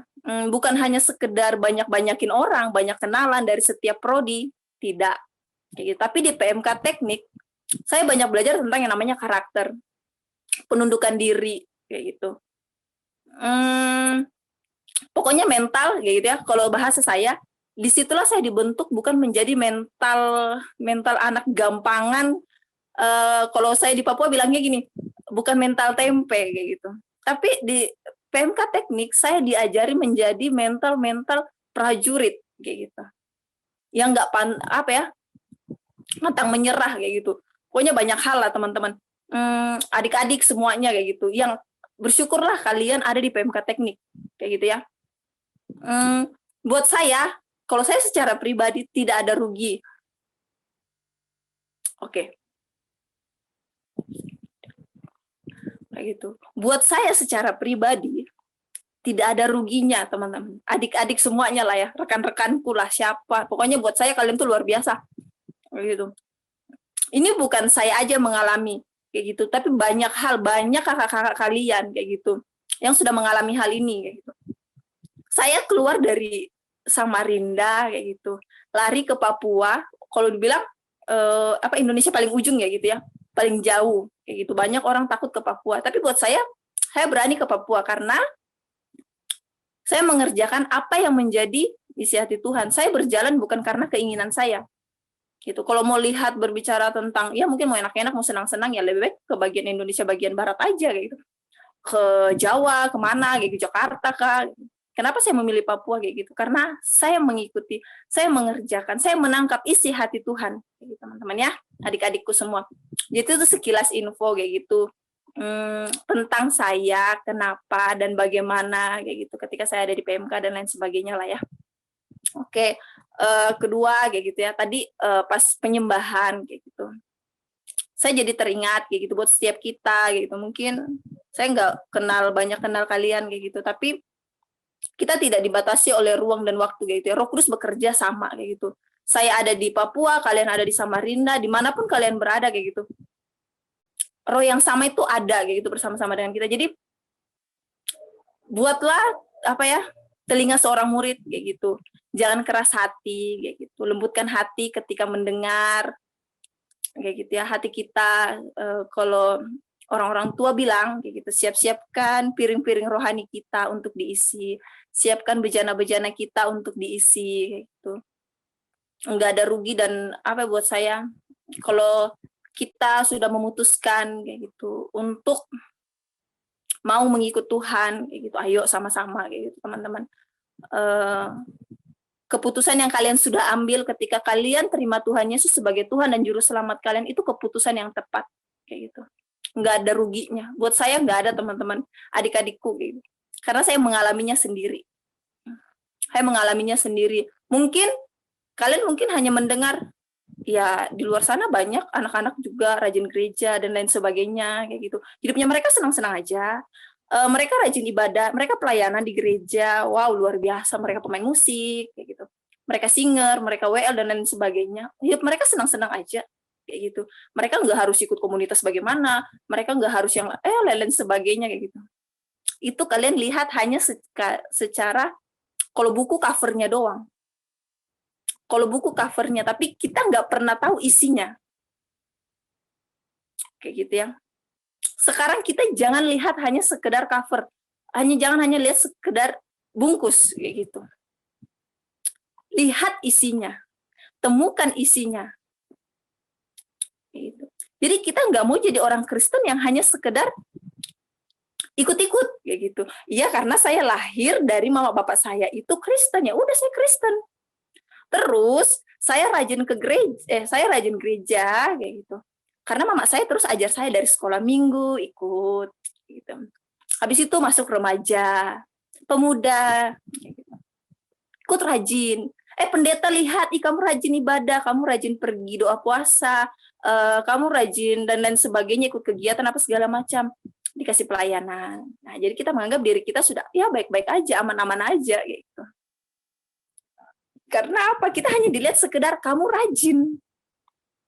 Bukan hanya sekedar banyakin orang, banyak kenalan dari setiap prodi, tidak kayak gitu. Tapi di PMK teknik saya banyak belajar tentang yang namanya karakter, penundukan diri kayak gitu. Pokoknya mental kayak gitu ya. Kalau bahasa saya, disitulah saya dibentuk bukan menjadi mental anak gampangan. Kalau saya di Papua bilangnya gini, bukan mental tempe kayak gitu. Tapi di PMK teknik saya diajari menjadi mental prajurit kayak gitu. Yang nggak pantang menyerah kayak gitu. Pokoknya banyak hal lah teman-teman. Adik-adik semuanya kayak gitu. Yang bersyukurlah kalian ada di PMK teknik kayak gitu ya. Buat saya, kalau saya secara pribadi tidak ada rugi. Oke. Kayak gitu. Buat saya secara pribadi tidak ada ruginya, teman-teman. Adik-adik semuanya lah ya, rekan-rekanku lah, siapa. Pokoknya buat saya kalian tuh luar biasa. Kayak gitu. Ini bukan saya aja mengalami kayak gitu, tapi banyak kakak-kakak kalian kayak gitu yang sudah mengalami hal ini kayak gitu. Saya keluar dari Samarinda kayak gitu, lari ke Papua. Kalau dibilang Indonesia paling ujung ya gitu ya, paling jauh kayak gitu. Banyak orang takut ke Papua, tapi buat saya berani ke Papua karena saya mengerjakan apa yang menjadi isi hati Tuhan. Saya berjalan bukan karena keinginan saya. Gitu. Kalau mau lihat berbicara tentang ya mungkin mau enak-enak, mau senang-senang ya lebih baik ke bagian Indonesia bagian barat aja kayak gitu. Ke Jawa, kemana gitu, Jakarta kah. Kenapa saya memilih Papua kayak gitu? Karena saya mengikuti, saya mengerjakan, saya menangkap isi hati Tuhan, kayak gitu, teman-teman ya, adik-adikku semua. Jadi itu sekilas info kayak gitu tentang saya, kenapa dan bagaimana kayak gitu ketika saya ada di PMK dan lain sebagainya lah ya. Oke, kedua kayak gitu ya. Tadi pas penyembahan kayak gitu. Saya jadi teringat kayak gitu buat setiap kita kayak gitu. Mungkin saya nggak banyak kenal kalian kayak gitu, tapi kita tidak dibatasi oleh ruang dan waktu kayak gitu ya. Roh Kudus bekerja sama kayak gitu. Saya ada di Papua, kalian ada di Samarinda, dimanapun kalian berada kayak gitu. Roh yang sama itu ada kayak gitu bersama-sama dengan kita. Jadi buatlah telinga seorang murid kayak gitu. Jangan keras hati kayak gitu. Lembutkan hati ketika mendengar kayak gitu ya. Hati kita kalau orang-orang tua bilang kayak gitu, siap-siapkan piring-piring rohani kita untuk diisi, siapkan bejana-bejana kita untuk diisi kayak gitu. Enggak ada rugi dan buat saya kalau kita sudah memutuskan kayak gitu untuk mau mengikut Tuhan kayak gitu, ayo sama-sama kayak gitu teman-teman. Keputusan yang kalian sudah ambil ketika kalian terima Tuhan Yesus sebagai Tuhan dan Juru Selamat kalian itu keputusan yang tepat kayak gitu. Nggak ada ruginya. Buat saya nggak ada teman-teman, adik-adikku gitu. Karena saya mengalaminya sendiri. Saya mengalaminya sendiri. Kalian hanya mendengar, ya di luar sana banyak anak-anak juga rajin gereja dan lain sebagainya kayak gitu. Hidupnya mereka senang-senang aja. Mereka rajin ibadah, mereka pelayanan di gereja, wow luar biasa, mereka pemain musik kayak gitu. Mereka singer, mereka WL dan lain sebagainya. Hidup mereka senang-senang aja kayak gitu. Mereka nggak harus ikut komunitas bagaimana, mereka nggak harus yang lain sebagainya kayak gitu. Itu kalian lihat hanya secara kalau buku covernya doang. Kalau buku covernya, tapi kita nggak pernah tahu isinya. Kayak gitu ya. Sekarang kita jangan lihat hanya sekedar cover. Jangan hanya lihat sekedar bungkus kayak gitu. Lihat isinya. Temukan isinya. Gitu. Jadi kita nggak mau jadi orang Kristen yang hanya sekedar ikut-ikut kayak gitu. Iya, karena saya lahir dari mama bapak saya itu Kristen, ya udah saya Kristen. Terus saya rajin gereja kayak gitu. Karena mama saya terus ajar saya dari sekolah minggu ikut gitu. Habis itu masuk remaja, pemuda kayak gitu. Ikut rajin. Pendeta lihat, kamu rajin ibadah, kamu rajin pergi doa puasa, kamu rajin dan lain sebagainya, ikut kegiatan apa segala macam, dikasih pelayanan. Nah, jadi kita menganggap diri kita sudah ya baik-baik aja, aman-aman aja gitu. Karena apa? Kita hanya dilihat sekedar kamu rajin.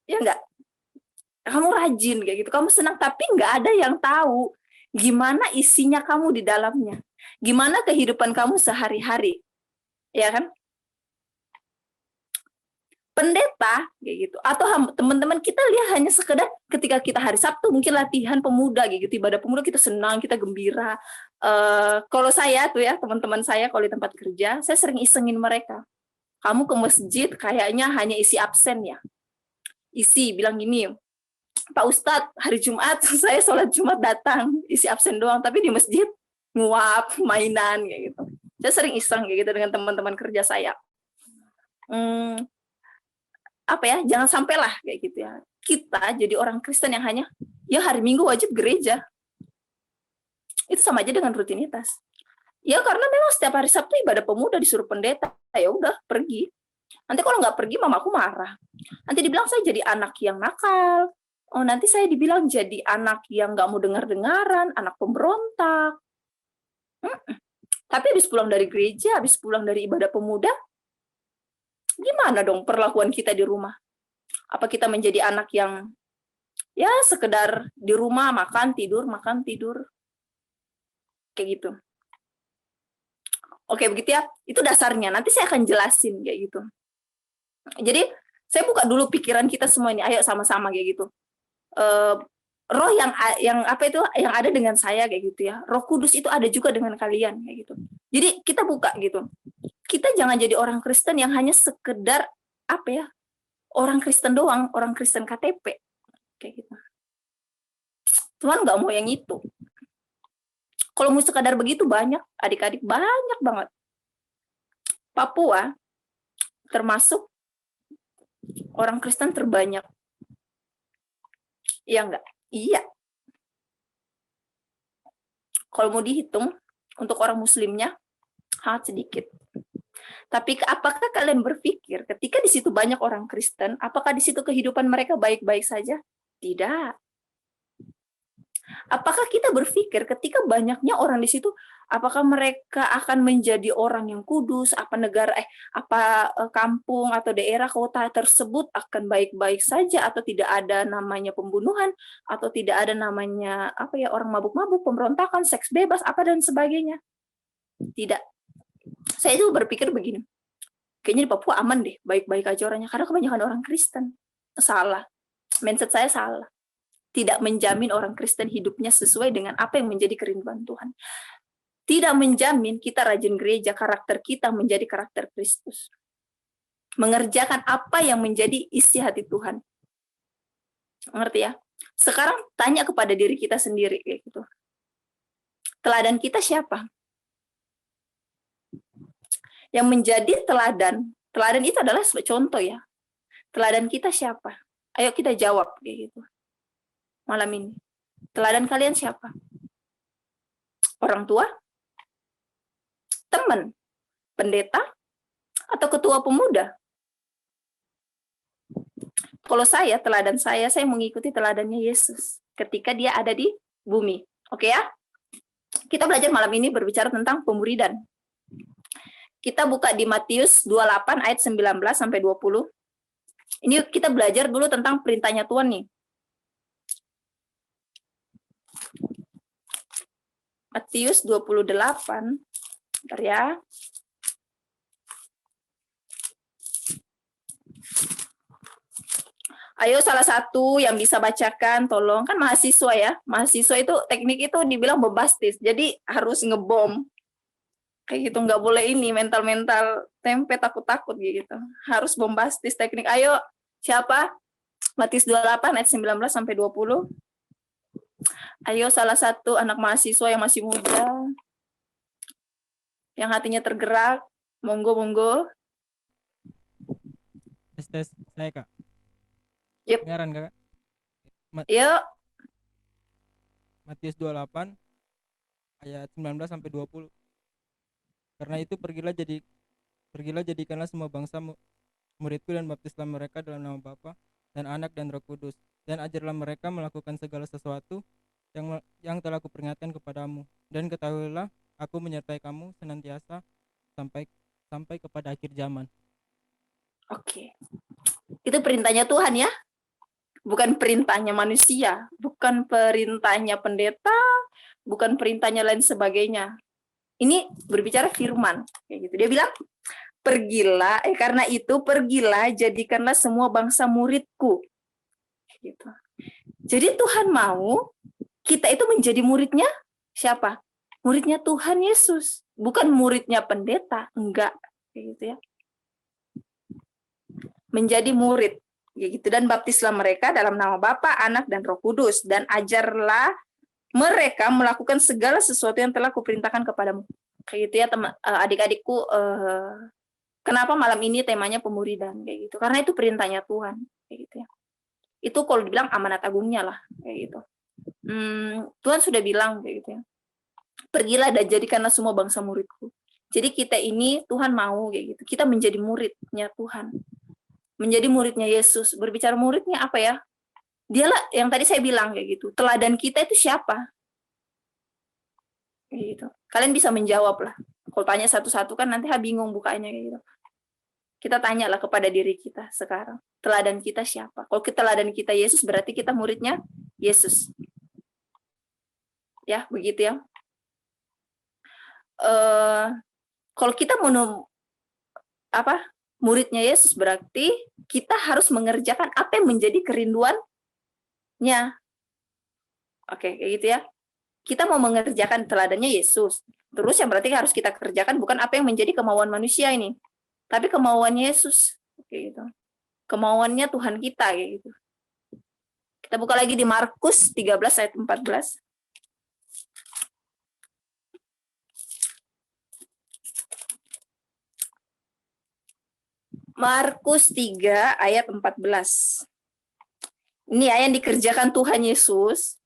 Ya enggak? Kamu rajin kayak gitu, kamu senang, tapi nggak ada yang tahu gimana isinya kamu di dalamnya. Gimana kehidupan kamu sehari-hari. Ya kan? Pendeta kayak gitu atau teman-teman kita lihat hanya sekedar ketika kita hari Sabtu mungkin latihan pemuda kayak gitu, ibadah pemuda kita senang, kita gembira. Kalau saya tuh ya, teman-teman saya kalau di tempat kerja, saya sering isengin mereka. Kamu ke masjid kayaknya hanya isi absen ya. Bilang gini, Pak Ustadz, hari Jumat saya sholat Jumat datang, isi absen doang, tapi di masjid nguap, mainan kayak gitu. Saya sering iseng kayak gitu dengan teman-teman kerja saya. Jangan sampailah kayak gitu ya. Kita jadi orang Kristen yang hanya ya hari Minggu wajib gereja. Itu sama aja dengan rutinitas. Ya karena memang setiap hari Sabtu ibadah pemuda disuruh pendeta, ya udah pergi. Nanti kalau nggak pergi mamaku marah. Nanti dibilang saya jadi anak yang nakal. Oh, nanti saya dibilang jadi anak yang nggak mau dengar-dengaran, anak pemberontak. Tapi habis pulang dari gereja, habis pulang dari ibadah pemuda, gimana dong perlakuan kita di rumah? Apa kita menjadi anak yang ya sekedar di rumah makan tidur kayak gitu? Oke, begitu ya. Itu dasarnya. Nanti saya akan jelasin kayak gitu. Jadi saya buka dulu pikiran kita semua ini. Ayo sama-sama kayak gitu. Roh yang ada dengan saya kayak gitu ya. Roh Kudus itu ada juga dengan kalian kayak gitu. Jadi kita buka gitu. Kita jangan jadi orang Kristen yang hanya sekedar orang Kristen doang, orang Kristen KTP kayak gitu. Tuhan nggak mau yang itu. Kalau mau sekadar begitu banyak adik-adik banyak banget Papua termasuk orang Kristen terbanyak. Iya enggak? Iya. Kalau mau dihitung, untuk orang muslimnya sangat sedikit. Tapi apakah kalian berpikir ketika di situ banyak orang Kristen, apakah di situ kehidupan mereka baik-baik saja? Tidak. Apakah kita berpikir ketika banyaknya orang di situ, apakah mereka akan menjadi orang yang kudus, kampung atau daerah kota tersebut akan baik-baik saja, atau tidak ada namanya pembunuhan, atau tidak ada namanya orang mabuk-mabuk, pemberontakan, seks bebas, dan sebagainya? Tidak. Saya itu berpikir begini, kayaknya di Papua aman deh, baik-baik aja orangnya, karena kebanyakan orang Kristen. Salah. Mindset saya salah. Tidak menjamin orang Kristen hidupnya sesuai dengan apa yang menjadi kerinduan Tuhan. Tidak menjamin kita rajin gereja, karakter kita menjadi karakter Kristus. Mengerjakan apa yang menjadi isi hati Tuhan. Ngerti ya? Sekarang tanya kepada diri kita sendiri kayak gitu. Teladan kita siapa? Yang menjadi teladan itu adalah contoh ya. Teladan kita siapa? Ayo kita jawab kayak gitu. Malam ini. Teladan kalian siapa? Orang tua? Teman? Pendeta? Atau ketua pemuda? Kalau teladan saya mengikuti teladannya Yesus ketika dia ada di bumi. Oke ya? Kita belajar malam ini berbicara tentang pemuridan. Kita buka di Matius 28 ayat 19 sampai 20. Ini kita belajar dulu tentang perintahnya Tuhan nih. Matius 28. Bentar ya. Ayo salah satu yang bisa bacakan, tolong. Kan mahasiswa ya. Mahasiswa itu teknik itu dibilang bombastis. Jadi harus ngebom. Kayak gitu, nggak boleh ini mental-mental tempe takut-takut gitu. Harus bombastis teknik. Ayo, siapa? Matius 28 ayat 19 sampai 20. Ayo salah satu anak mahasiswa yang masih muda, yang hatinya tergerak, monggo. Tes saya Kak. Yep. Dengaran Kak? Yuk. Matius 28 ayat 19 sampai 20. Karena itu pergilah jadikanlah semua bangsa muridku dan baptislah mereka dalam nama Bapa dan Anak dan Roh Kudus, dan ajarlah mereka melakukan segala sesuatu yang telah kuperingatkan kepadamu, dan ketahuilah aku menyertai kamu senantiasa sampai kepada akhir zaman. Oke. Itu perintahnya Tuhan ya. Bukan perintahnya manusia, bukan perintahnya pendeta, bukan perintahnya lain sebagainya. Ini berbicara firman kayak gitu. Dia bilang, karena itu pergilah jadikanlah semua bangsa muridku. Gitu. Jadi Tuhan mau kita itu menjadi muridnya siapa? Muridnya Tuhan Yesus, bukan muridnya pendeta, enggak kayak gitu ya. Menjadi murid kayak gitu, dan baptislah mereka dalam nama Bapa, Anak dan Roh Kudus, dan ajarlah mereka melakukan segala sesuatu yang telah kuperintahkan kepadamu. Kayak gitu ya teman, adik-adikku, kenapa malam ini temanya pemuridan kayak gitu? Karena itu perintahnya Tuhan kayak gitu ya. Itu kalau dibilang amanat agungnya lah kayak gitu. Tuhan sudah bilang kayak gitu ya. Pergilah dan jadikanlah semua bangsa muridku. Jadi kita ini Tuhan mau kayak gitu. Kita menjadi muridnya Tuhan. Menjadi muridnya Yesus. Berbicara muridnya apa ya? Dialah yang tadi saya bilang kayak gitu. Teladan kita itu siapa? Kayak gitu. Kalian bisa menjawab lah. Kalau tanya satu-satu kan nanti bingung bukanya kayak gitu. Kita tanyalah kepada diri kita sekarang. Teladan kita siapa? Kalau teladan kita Yesus, berarti kita muridnya Yesus. Ya, begitu ya. Kalau kita muridnya Yesus, berarti kita harus mengerjakan apa yang menjadi kerinduannya. Oke, kayak gitu ya. Kita mau mengerjakan teladannya Yesus. Terus yang berarti harus kita kerjakan bukan apa yang menjadi kemauan manusia ini, tapi kemauannya Yesus. Kayak gitu. Kemauannya Tuhan kita kayak gitu. Kita buka lagi di Markus 13 ayat 14. Markus 3 ayat 14. Ini ya yang dikerjakan Tuhan Yesus.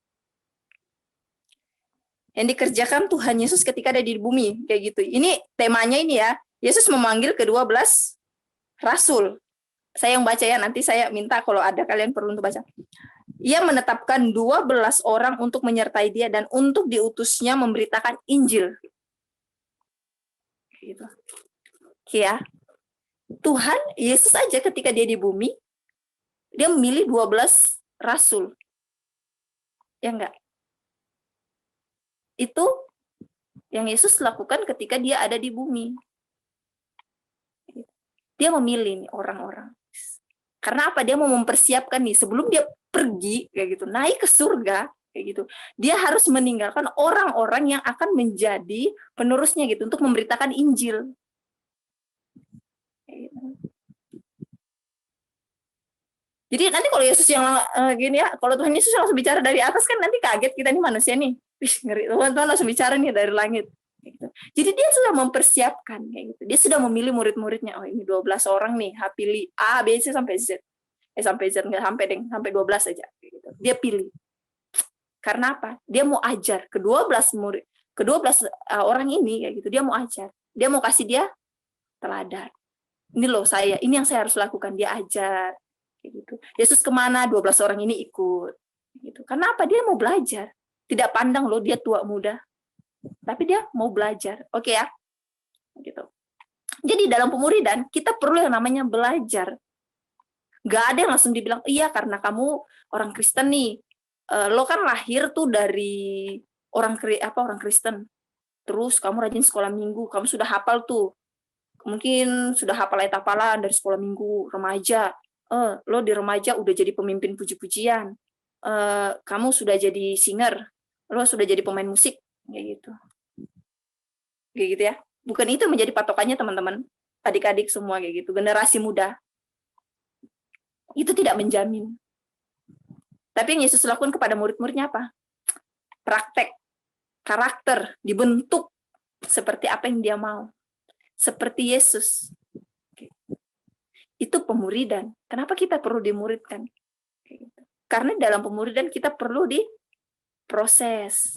Yang dikerjakan Tuhan Yesus ketika ada di bumi, kayak gitu. Ini temanya ini ya. Yesus memanggil ke-12 rasul. Saya yang baca ya, nanti saya minta kalau ada kalian perlu untuk baca. Ia menetapkan 12 orang untuk menyertai dia dan untuk diutusnya memberitakan Injil. Gitu. Oke ya. Tuhan Yesus aja ketika dia di bumi, dia memilih 12 rasul. Ya enggak? Itu yang Yesus lakukan ketika dia ada di bumi. Dia memilih nih orang-orang. Karena apa? Dia mau mempersiapkan nih sebelum dia pergi kayak gitu, naik ke surga kayak gitu. Dia harus meninggalkan orang-orang yang akan menjadi penerusnya gitu untuk memberitakan Injil. Kayak gitu. Jadi nanti kalau Yesus yang gini ya, kalau Tuhan Yesus langsung bicara dari atas kan nanti kaget kita nih manusia nih. Wih, ngeri, Tuhan langsung bicara nih dari langit. Gitu. Jadi dia sudah mempersiapkan kayak gitu. Dia sudah memilih murid-muridnya. Oh, ini 12 orang nih, pilih A, B, C sampai Z. Sampai Z enggak sampai deng, sampai 12 aja gitu. Dia pilih. Karena apa? Dia mau ajar ke-12 murid, ke-12 orang ini kayak gitu. Dia mau ajar. Dia mau kasih dia teladan. Ini loh saya, ini yang saya harus lakukan, dia ajar kayak gitu. Yesus kemana? 12 orang ini ikut gitu. Karena apa? Dia mau belajar. Tidak pandang loh dia tua muda. Tapi dia mau belajar. Oke ya? Gitu. Jadi dalam pemuridan kita perlu yang namanya belajar. Gak ada yang langsung dibilang, iya karena kamu orang Kristen nih, lo kan lahir tuh dari orang Kristen, terus kamu rajin sekolah minggu, kamu sudah hafal tuh, mungkin sudah hafal ayat hafalan dari sekolah minggu, remaja, lo di remaja udah jadi pemimpin puji-pujian, kamu sudah jadi singer, lo sudah jadi pemain musik, kayak gitu ya. Bukan itu menjadi patokannya teman-teman, adik-adik semua kayak gitu, generasi muda. Itu tidak menjamin. Tapi yang Yesus lakukan kepada murid-muridnya apa? Praktek, karakter, dibentuk seperti apa yang dia mau. Seperti Yesus. Itu pemuridan. Kenapa kita perlu dimuridkan? Karena dalam pemuridan kita perlu diproses.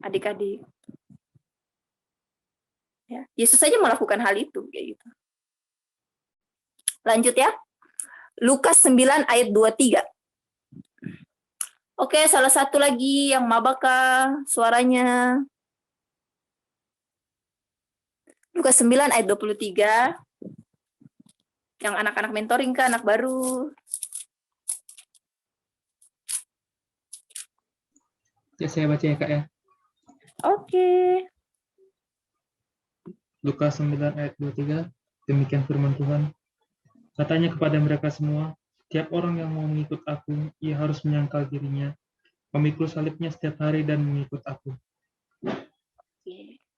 Adik-adik. Ya, Yesus saja melakukan hal itu. Kayak gitu. Lanjut ya. Lukas 9 ayat 23. Oke, salah satu lagi yang mabaka suaranya. Lukas 9 ayat 23. Yang anak-anak mentoring ke anak baru. Ya, saya baca ya, Kak ya. Oke. Lukas 9 ayat 23. Demikian firman Tuhan. Katanya kepada mereka semua, setiap orang yang mau mengikut aku, ia harus menyangkal dirinya, memikul salibnya setiap hari dan mengikut aku.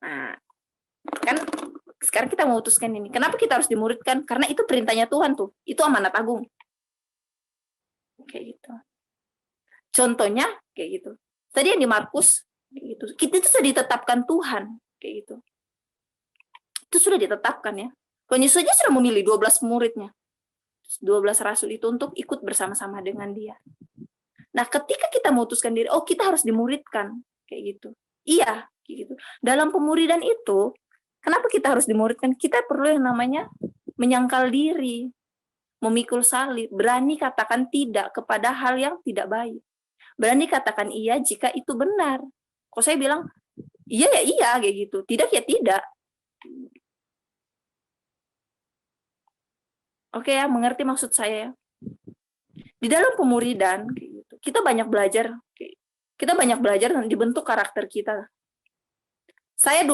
Nah, kan sekarang kita memutuskan ini. Kenapa kita harus dimuridkan? Karena itu perintahnya Tuhan tuh. Itu amanat agung. Kayak gitu. Contohnya kayak gitu. Tadi yang di Markus kayak gitu. Kita itu sudah ditetapkan Tuhan kayak gitu. Itu sudah ditetapkan ya. Tuhan Yesus saja sudah memilih 12 muridnya. 12 rasul itu untuk ikut bersama-sama dengan dia. Nah, ketika kita memutuskan diri, oh kita harus dimuridkan, kayak gitu. Iya, kayak gitu. Dalam pemuridan itu, kenapa kita harus dimuridkan? Kita perlu yang namanya menyangkal diri, memikul salib, berani katakan tidak kepada hal yang tidak baik. Berani katakan iya jika itu benar. Kalau saya bilang, iya ya iya, kayak gitu. Tidak ya tidak. Oke ya, mengerti maksud saya. Di dalam pemuridan, kita banyak belajar. Kita banyak belajar dan dibentuk karakter kita. Saya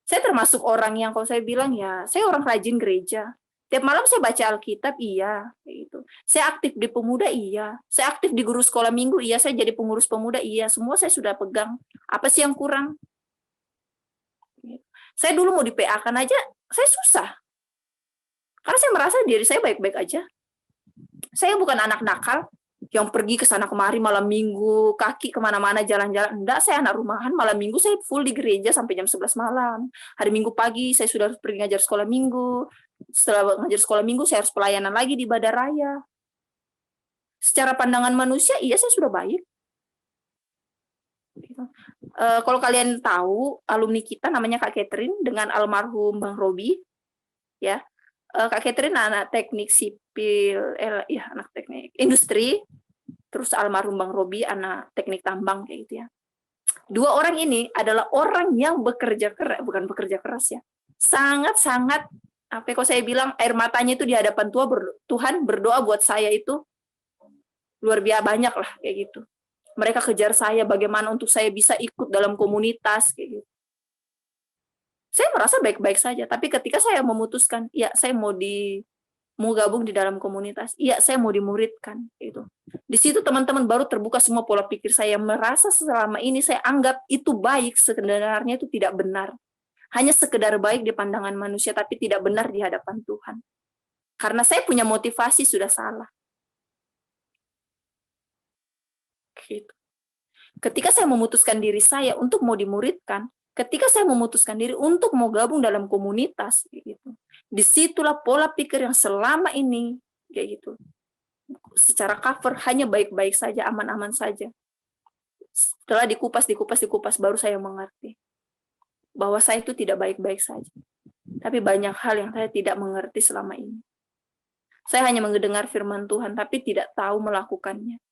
termasuk orang yang kalau saya bilang ya, saya orang rajin gereja. Tiap malam saya baca Alkitab, iya. Gitu. Saya aktif di pemuda, iya. Saya aktif di guru sekolah minggu, iya. Saya jadi pengurus pemuda, iya. Semua saya sudah pegang. Apa sih yang kurang? Saya dulu mau di PA-kan aja, saya susah. Karena saya merasa diri saya baik-baik aja. Saya bukan anak nakal yang pergi ke sana kemari malam minggu, kaki kemana-mana jalan-jalan. Enggak, saya anak rumahan. Malam minggu saya full di gereja sampai jam 11 malam. Hari minggu pagi saya sudah harus pergi ngajar sekolah minggu. Setelah ngajar sekolah minggu, saya harus pelayanan lagi di ibadah raya. Secara pandangan manusia, iya saya sudah baik. Kalau kalian tahu, alumni kita namanya Kak Catherine dengan almarhum Bang Robi, ya. Kak Catherine anak teknik sipil, ya anak teknik industri, terus almarhum Bang Robi anak teknik tambang kayak gitu ya. Dua orang ini adalah orang yang bekerja keras, bukan bekerja keras ya, sangat-sangat apa kok saya bilang air matanya itu di hadapan Tuhan berdoa buat saya itu luar biasa banyak lah kayak gitu. Mereka kejar saya bagaimana untuk saya bisa ikut dalam komunitas kayak gitu. Saya merasa baik-baik saja, tapi ketika saya memutuskan, ya saya mau gabung di dalam komunitas, iya saya mau dimuridkan gitu. Di situ teman-teman baru terbuka semua pola pikir saya, merasa selama ini saya anggap itu baik, sebenarnya itu tidak benar. Hanya sekedar baik di pandangan manusia, tapi tidak benar di hadapan Tuhan. Karena saya punya motivasi sudah salah. Gitu. Ketika saya memutuskan diri saya untuk mau dimuridkan, ketika saya memutuskan diri untuk mau gabung dalam komunitas, gitu, disitulah pola pikir yang selama ini, kayak gitu, secara cover hanya baik-baik saja, aman-aman saja. Setelah dikupas, baru saya mengerti bahwa saya itu tidak baik-baik saja. Tapi banyak hal yang saya tidak mengerti selama ini. Saya hanya mendengar firman Tuhan, tapi tidak tahu melakukannya.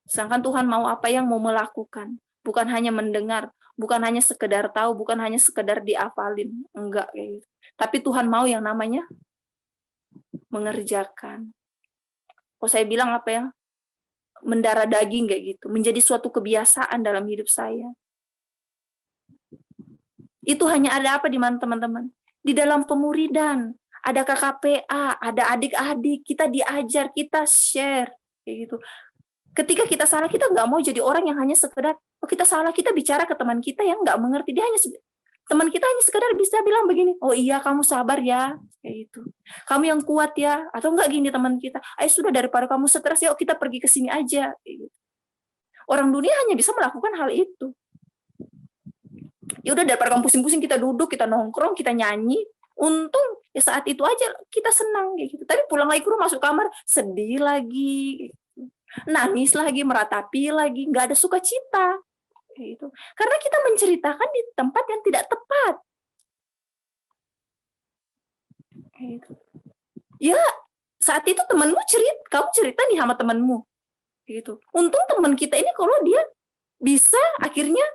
Sedangkan Tuhan mau apa yang mau melakukan. Bukan hanya mendengar, bukan hanya sekedar tahu, bukan hanya sekedar dihafalin. Enggak kayak gitu. Tapi Tuhan mau yang namanya mengerjakan. Kalau saya bilang apa ya? Mendarah daging kayak gitu. Menjadi suatu kebiasaan dalam hidup saya. Itu hanya ada apa di mana teman-teman? Di dalam pemuridan. Ada KKPA, ada adik-adik, kita diajar, kita share. Kayak gitu. Ketika kita salah, kita nggak mau jadi orang yang hanya sekedar, oh kita salah, kita bicara ke teman kita yang nggak mengerti. Dia hanya teman kita hanya sekedar bisa bilang begini, oh iya kamu sabar ya, kayak gitu. Kamu yang kuat ya, atau enggak gini teman kita, ayo sudah daripada kamu stres, yuk kita pergi ke sini aja. Kayak gitu. Orang dunia hanya bisa melakukan hal itu. Ya udah daripada kamu pusing-pusing, kita duduk, kita nongkrong, kita nyanyi. Untung ya saat itu aja kita senang kayak gitu. Tapi pulang lagi ke rumah, masuk kamar, sedih lagi. Nangis lagi, meratapi lagi, nggak ada sukacita. Gitu. Karena kita menceritakan di tempat yang tidak tepat. Gitu. Ya, saat itu temanmu kamu cerita nih sama temanmu. Gitu. Untung teman kita ini kalau dia bisa akhirnya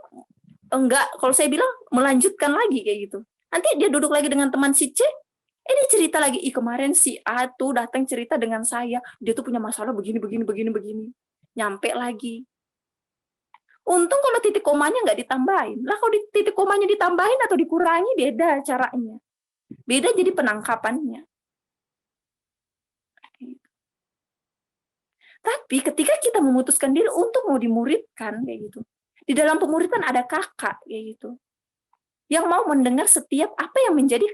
kalau saya bilang melanjutkan lagi kayak gitu. Nanti dia duduk lagi dengan teman si C, dia cerita lagi, kemarin si A tuh datang cerita dengan saya, dia tuh punya masalah begini. Nyampe lagi. Untung kalau titik komanya nggak ditambahin. Lah kalau titik komanya ditambahin atau dikurangi, beda caranya. Beda jadi penangkapannya. Tapi ketika kita memutuskan diri untuk mau dimuridkan, kayak gitu. Di dalam pemuridan ada kakak, kayak gitu. Yang mau mendengar setiap apa yang menjadi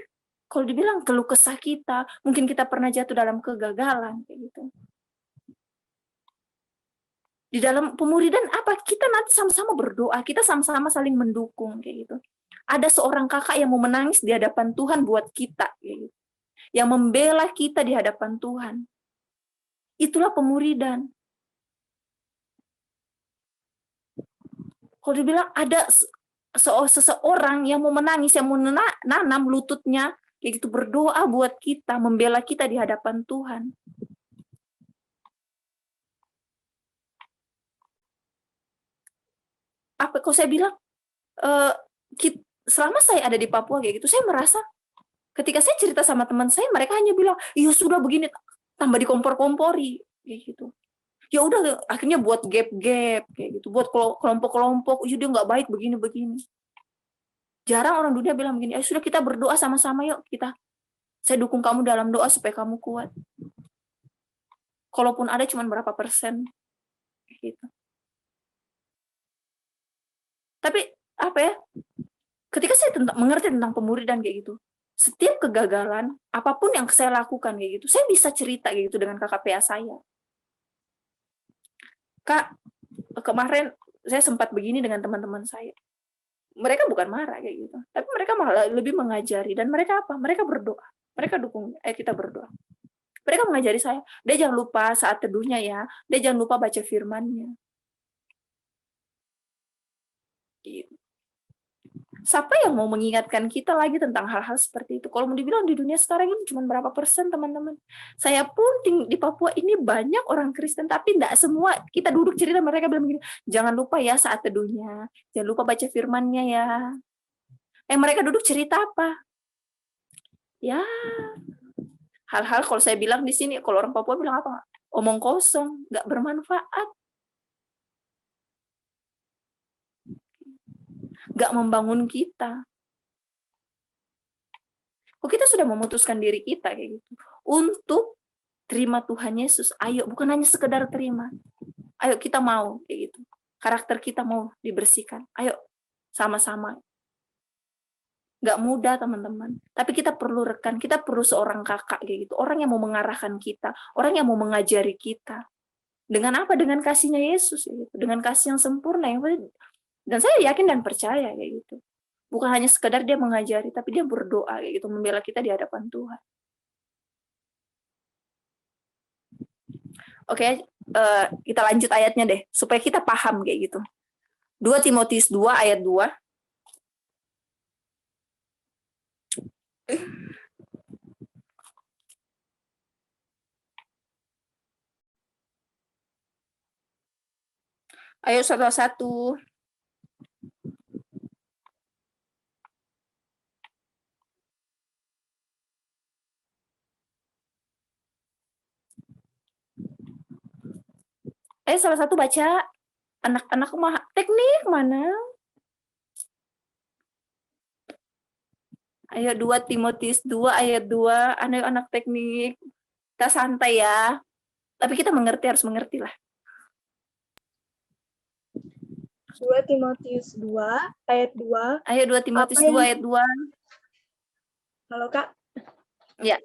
kalau dibilang keluh kesah kita, mungkin kita pernah jatuh dalam kegagalan, kayak gitu. Di dalam pemuridan apa? Kita nanti sama-sama berdoa, kita sama-sama saling mendukung, kayak gitu. Ada seorang kakak yang mau menangis di hadapan Tuhan buat kita, kayak gitu. Yang membela kita di hadapan Tuhan. Itulah pemuridan. Kalau dibilang ada seseorang yang mau menangis, yang mau nanam lututnya, kayak gitu, berdoa buat kita, membela kita di hadapan Tuhan. Apa kok saya bilang, selama saya ada di Papua kayak gitu, saya merasa ketika saya cerita sama teman saya, mereka hanya bilang, iya sudah begini, tambah dikompor-kompori, kayak gitu. Ya udah, akhirnya buat gap-gap, kayak gitu, buat kelompok-kelompok, dia nggak baik begini-begini. Jarang orang dunia bilang begini, sudah kita berdoa sama-sama yuk, saya dukung kamu dalam doa supaya kamu kuat. Kalaupun ada cuma berapa persen, gitu. Tapi apa ya? Ketika saya mengerti tentang pemuridan kayak gitu, setiap kegagalan, apapun yang saya lakukan kayak gitu, saya bisa cerita kayak gitu dengan KKPA saya. Kak, kemarin saya sempat begini dengan teman-teman saya. Mereka bukan marah kayak gitu, tapi mereka malah lebih mengajari. Dan mereka apa? Mereka berdoa. Mereka dukung kita berdoa. Mereka mengajari saya, dia jangan lupa saat teduhnya ya, dia jangan lupa baca firman-Nya. Gitu. Siapa yang mau mengingatkan kita lagi tentang hal-hal seperti itu? Kalau mau dibilang di dunia sekarang ini cuma berapa persen, teman-teman? Saya pun di Papua ini banyak orang Kristen, tapi tidak semua. Kita duduk cerita, mereka bilang begini, jangan lupa ya saat teduhnya, jangan lupa baca firman-Nya ya. Mereka duduk cerita apa? Ya, hal-hal kalau saya bilang di sini, kalau orang Papua bilang apa? Omong kosong, nggak bermanfaat. Nggak membangun kita. Kok kita sudah memutuskan diri kita kayak gitu untuk terima Tuhan Yesus, ayo, bukan hanya sekedar terima, ayo kita mau kayak gitu, karakter kita mau dibersihkan, ayo sama-sama. Nggak mudah teman-teman, tapi kita perlu rekan, kita perlu seorang kakak kayak gitu, orang yang mau mengarahkan kita, orang yang mau mengajari kita. Dengan apa? Dengan kasihnya Yesus kayak gitu, dengan kasih yang sempurna yang, dan saya yakin dan percaya kayak gitu. Bukan hanya sekedar dia mengajari, tapi dia berdoa kayak gitu, membela kita di hadapan Tuhan. Oke, kita lanjut ayatnya deh, supaya kita paham kayak gitu. 2 Timotius 2 ayat 2. Ayo satu-satu. Ayo salah satu baca. Anak-anak mah teknik mana? Ayo 2 Timotius 2 ayat 2. Anak teknik. Kita santai ya. Tapi kita harus mengerti lah. 2 Timotius 2 ayat 2. Ayo 2 Timotius 2 ayat 2. Halo Kak. Ya.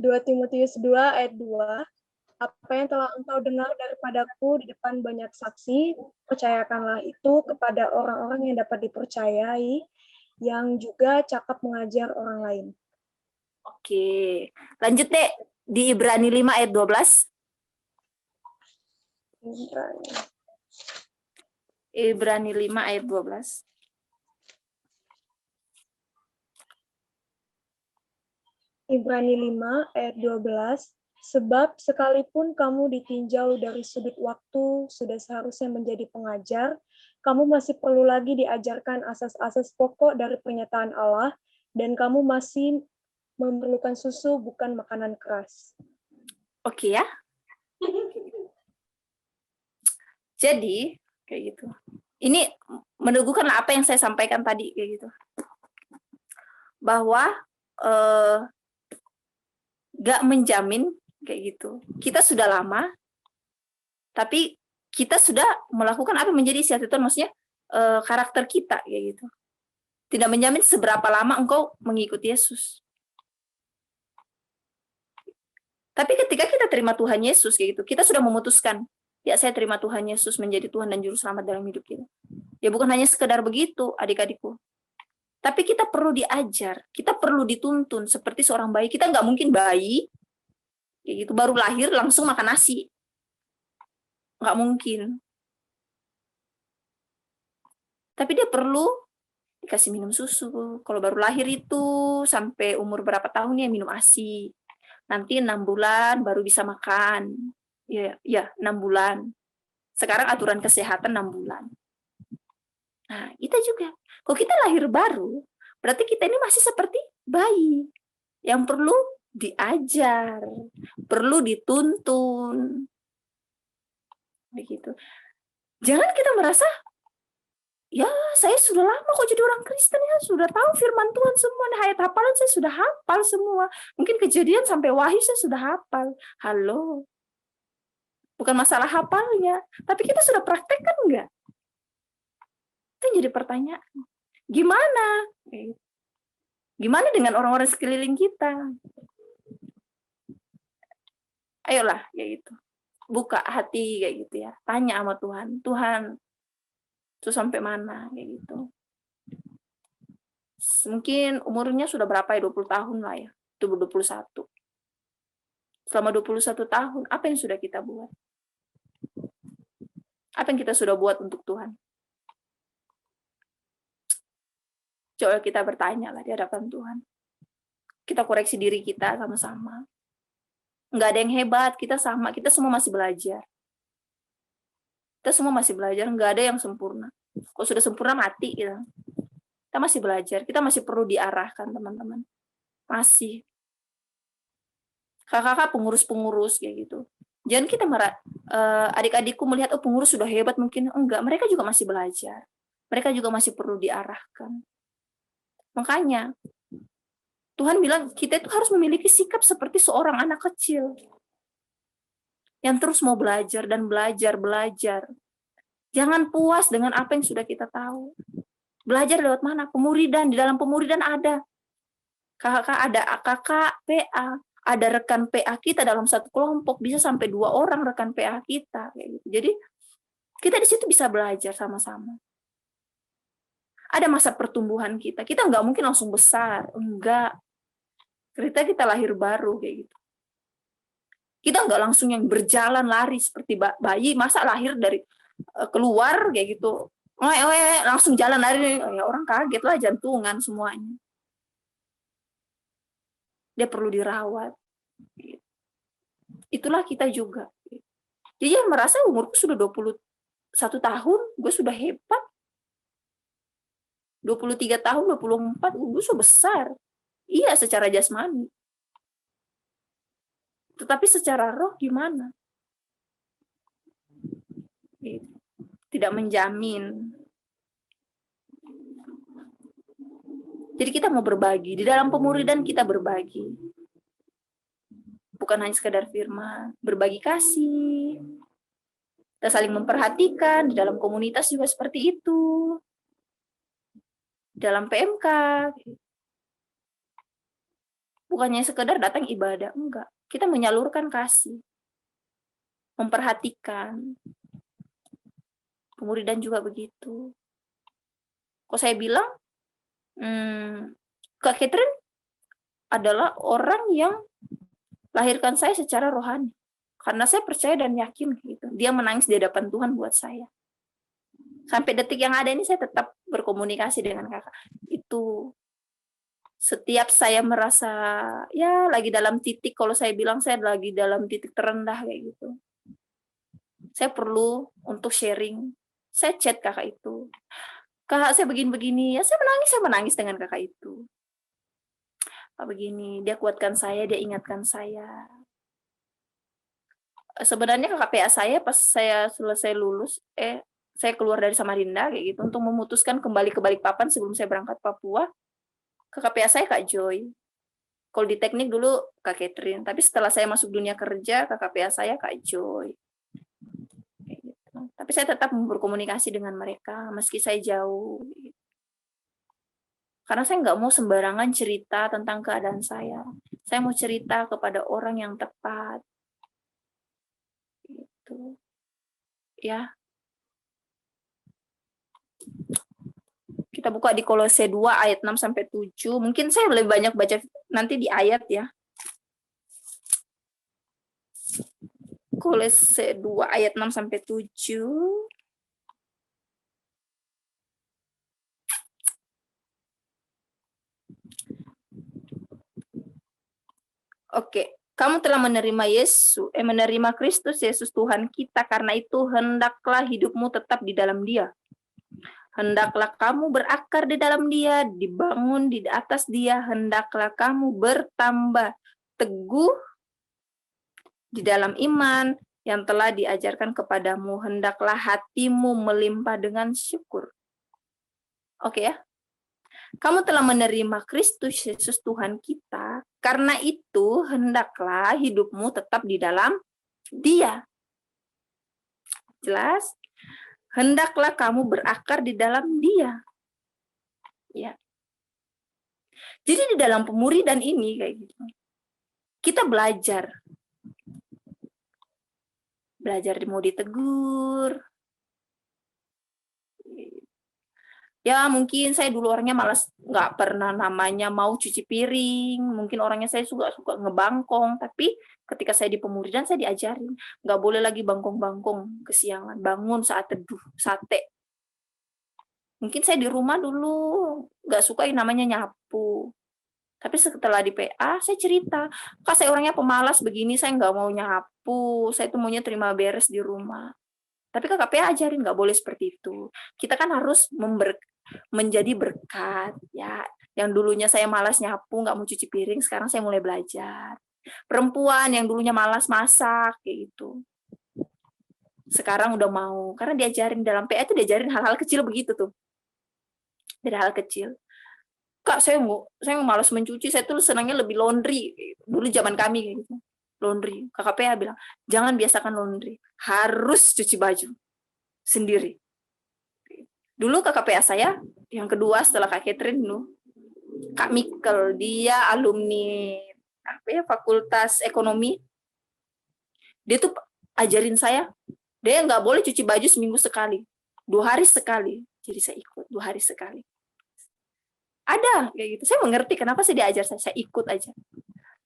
2 Timotius 2 ayat 2. Apa yang telah engkau dengar daripadaku di depan banyak saksi, percayakanlah itu kepada orang-orang yang dapat dipercayai, yang juga cakap mengajar orang lain. Oke. Lanjut deh. Di Ibrani 5 ayat 12. Ibrani 5 ayat 12. Ibrani 5 ayat 12. Sebab sekalipun kamu ditinjau dari sudut waktu, sudah seharusnya menjadi pengajar, kamu masih perlu lagi diajarkan asas-asas pokok dari pernyataan Allah, dan kamu masih memerlukan susu, bukan makanan keras. Oke ya. Jadi, kayak gitu. Ini meneguhkan apa yang saya sampaikan tadi, kayak gitu. Bahwa gak menjamin kayak gitu. Kita sudah lama, tapi kita sudah melakukan apa menjadi isi hati Tuhan, maksudnya karakter kita kayak gitu. Tidak menjamin seberapa lama engkau mengikuti Yesus. Tapi ketika kita terima Tuhan Yesus kayak gitu, kita sudah memutuskan, ya saya terima Tuhan Yesus menjadi Tuhan dan Juru Selamat dalam hidup kita. Ya bukan hanya sekedar begitu adik-adikku. Tapi kita perlu diajar, kita perlu dituntun seperti seorang bayi. Kita nggak mungkin bayi kayak gitu baru lahir langsung makan nasi, nggak mungkin. Tapi dia perlu dikasih minum susu. Kalau baru lahir itu sampai umur berapa tahun ya minum ASI. Nanti 6 bulan baru bisa makan. Ya 6 bulan. Sekarang aturan kesehatan 6 bulan. Nah, kita juga. Kalau kita lahir baru, berarti kita ini masih seperti bayi yang perlu diajar, perlu dituntun. Begitu. Jangan kita merasa, ya saya sudah lama kok jadi orang Kristen ya, sudah tahu firman Tuhan semua, ayat hafalan saya sudah hafal semua. Mungkin Kejadian sampai Wahyu saya sudah hafal. Halo. Bukan masalah hafalnya, tapi kita sudah praktekkan enggak? Itu jadi pertanyaan. Gimana? Gimana dengan orang-orang sekeliling kita? Ayolah, kayak gitu. Buka hati kayak gitu ya. Tanya sama Tuhan. Tuhan, Itu sampai mana kayak gitu. Mungkin umurnya sudah berapa ya, 20 tahun lah ya. Itu 21. Selama 21 tahun, apa yang sudah kita buat? Apa yang kita sudah buat untuk Tuhan? Coba kita bertanya lah di hadapan Tuhan. Kita koreksi diri kita sama-sama. Nggak ada yang hebat, kita sama. Kita semua masih belajar. Kita semua masih belajar, nggak ada yang sempurna. Kalau sudah sempurna, mati gitu. Kita masih belajar, kita masih perlu diarahkan, teman-teman. Masih. Kakak-kakak pengurus-pengurus kayak gitu. Jangan kita adik-adikku melihat, oh pengurus sudah hebat mungkin. Enggak, mereka juga masih belajar. Mereka juga masih perlu diarahkan. Makanya, Tuhan bilang kita itu harus memiliki sikap seperti seorang anak kecil. Yang terus mau belajar dan belajar. Jangan puas dengan apa yang sudah kita tahu. Belajar lewat mana? Pemuridan. Di dalam pemuridan ada. Kakak ada kakak, PA. Ada rekan PA kita dalam satu kelompok. Bisa sampai 2 orang rekan PA kita. Kayak gitu. Jadi, kita di situ bisa belajar sama-sama. Ada masa pertumbuhan kita. Kita nggak mungkin langsung besar. Enggak. Kita lahir baru kayak gitu. Kita nggak langsung yang berjalan lari seperti bayi. Masa lahir dari keluar kayak gitu. Langsung jalan lari. Ya, orang kaget lah, jantungan semuanya. Dia perlu dirawat. Itulah kita juga. Jadi yang merasa umurku sudah 21 tahun, gue sudah hebat. 23 tahun, 24, gue sudah besar. Iya, secara jasmani. Tetapi secara roh gimana? Tidak menjamin. Jadi kita mau berbagi. Di dalam pemuridan kita berbagi. Bukan hanya sekedar firman. Berbagi kasih. Kita saling memperhatikan. Di dalam komunitas juga seperti itu. Dalam PMK. Bukannya sekedar datang ibadah. Enggak. Kita menyalurkan kasih. Memperhatikan. Pemuridan juga begitu. Kok saya bilang, Kak Catherine adalah orang yang lahirkan saya secara rohani. Karena saya percaya dan yakin gitu. Dia menangis di hadapan Tuhan buat saya. Sampai detik yang ada ini saya tetap berkomunikasi dengan kakak. Itu setiap saya merasa ya lagi dalam titik, kalau saya bilang saya lagi dalam titik terendah kayak gitu. Saya perlu untuk sharing. Saya chat kakak itu. Kakak saya begini-begini, ya saya menangis dengan kakak itu. Pak begini, dia kuatkan saya, dia ingatkan saya. Sebenarnya kakak PA saya pas saya selesai lulus, saya keluar dari Samarinda kayak gitu untuk memutuskan kembali ke Balikpapan sebelum saya berangkat Papua. Kakak PA saya Kak Joy. Kalau di teknik dulu Kak Catherine, tapi setelah saya masuk dunia kerja, kakak PA saya Kak Joy. Kayak gitu. Tapi saya tetap berkomunikasi dengan mereka meski saya jauh. Karena saya nggak mau sembarangan cerita tentang keadaan saya. Saya mau cerita kepada orang yang tepat. Gitu. Ya. Kita buka di Kolose 2 ayat 6 sampai 7. Mungkin saya lebih banyak baca nanti di ayat ya. Kolose 2 ayat 6 sampai 7. Oke, kamu telah menerima Kristus Yesus Tuhan kita, karena itu hendaklah hidupmu tetap di dalam Dia. Hendaklah kamu berakar di dalam Dia, dibangun di atas Dia, hendaklah kamu bertambah teguh di dalam iman yang telah diajarkan kepadamu, hendaklah hatimu melimpah dengan syukur. Oke ya. Kamu telah menerima Kristus Yesus Tuhan kita, karena itu hendaklah hidupmu tetap di dalam Dia. Jelas? Hendaklah kamu berakar di dalam Dia. Ya. Jadi di dalam pemuridan ini kayak gitu. Kita belajar. Belajar mau ditegur. Ya mungkin saya dulu orangnya malas, nggak pernah namanya mau cuci piring, mungkin orangnya saya suka ngebangkong, tapi ketika saya di pemuridan saya diajarin, nggak boleh lagi bangkong-bangkong kesiangan, bangun saat teduh, sate. Mungkin saya di rumah dulu nggak suka yang namanya nyapu. Tapi setelah di PA, saya cerita, Kak saya orangnya pemalas begini, saya nggak mau nyapu, saya tuh maunya terima beres di rumah. Tapi kakak PA ajarin nggak boleh seperti itu. Kita kan harus menjadi berkat, ya. Yang dulunya saya malas nyapu, nggak mau cuci piring, sekarang saya mulai belajar. Perempuan yang dulunya malas masak, kayak gitu. Sekarang udah mau, karena diajarin dalam PA itu diajarin hal-hal kecil begitu tuh. Dari hal kecil. Kak, saya malas mencuci, saya tuh senangnya lebih laundry. Dulu zaman kami kayak gitu. Laundry. Kakak PA bilang, jangan biasakan laundry. Harus cuci baju sendiri. Dulu kakak PA saya, yang kedua setelah Kak Catherine dulu, Kak Mikel, dia alumni Fakultas Ekonomi. Dia tuh ajarin saya, dia nggak boleh cuci baju seminggu sekali. 2 hari sekali. Jadi saya ikut 2 hari sekali. Ada kayak gitu. Saya mengerti kenapa sih diajar saya ikut aja.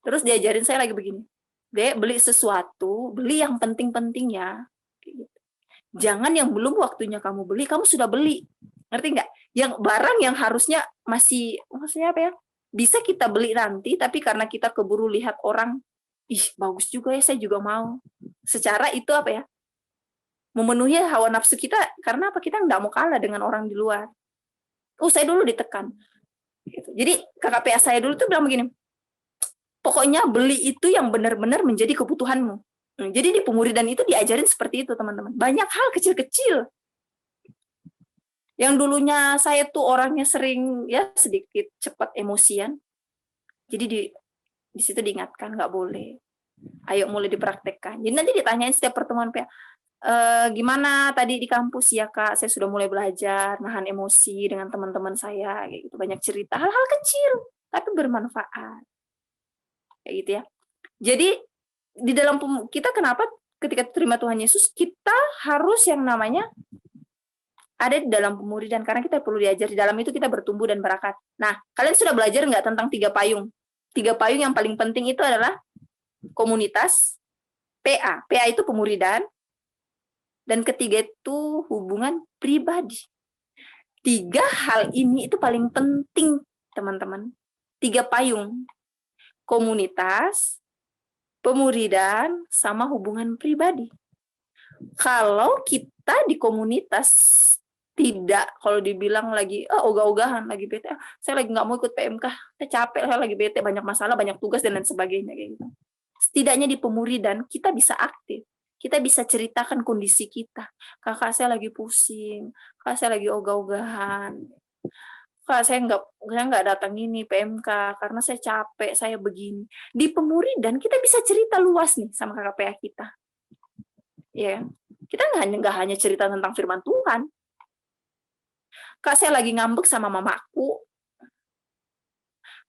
Terus diajarin saya lagi begini. Dia beli sesuatu, beli yang penting-pentingnya. Gitu. Jangan yang belum waktunya kamu beli, kamu sudah beli. Ngerti nggak? Yang barang yang harusnya maksudnya apa ya? Bisa kita beli nanti, tapi karena kita keburu lihat orang, ih bagus juga ya, saya juga mau. Secara itu apa ya? Memenuhi hawa nafsu kita, karena apa? Kita nggak mau kalah dengan orang di luar. Saya dulu ditekan. Gitu. Jadi kakak PA saya dulu tuh bilang begini, pokoknya beli itu yang benar-benar menjadi kebutuhanmu. Jadi di pemuridan itu diajarin seperti itu teman-teman. Banyak hal kecil-kecil. Yang dulunya saya tuh orangnya sering ya sedikit cepat emosian. Jadi di situ diingatkan nggak boleh. Ayo mulai dipraktekkan. Jadi nanti ditanyain setiap pertemuan PA, gimana tadi di kampus ya Kak, saya sudah mulai belajar nahan emosi dengan teman-teman saya kayak gitu, banyak cerita hal-hal kecil tapi bermanfaat kayak gitu ya. Jadi di dalam kita kenapa ketika terima Tuhan Yesus kita harus yang namanya ada di dalam pemuridan, karena kita perlu diajar di dalam itu kita bertumbuh dan berakat. Nah, kalian sudah belajar nggak tentang 3 payung? 3 payung yang paling penting itu adalah komunitas, PA itu pemuridan, dan ketiga itu hubungan pribadi. 3 hal ini itu paling penting, teman-teman. 3 payung. Komunitas, pemuridan, sama hubungan pribadi. Kalau kita di komunitas tidak, kalau dibilang lagi ogah-ogahan, lagi bete, saya lagi nggak mau ikut PMK, saya capek, saya lagi bete, banyak masalah, banyak tugas, dan lain sebagainya. Kayak gitu. Setidaknya di pemuridan, kita bisa aktif. Kita bisa ceritakan kondisi kita. Kakak saya lagi pusing, kakak saya lagi ogah-ogahan. Kak saya nggak datang ini PMK karena saya capek, saya begini. Di pemuridan kita bisa cerita luas nih sama kakak PA kita. Ya, kita nggak hanya cerita tentang firman Tuhan. Kak saya lagi ngambek sama mamaku.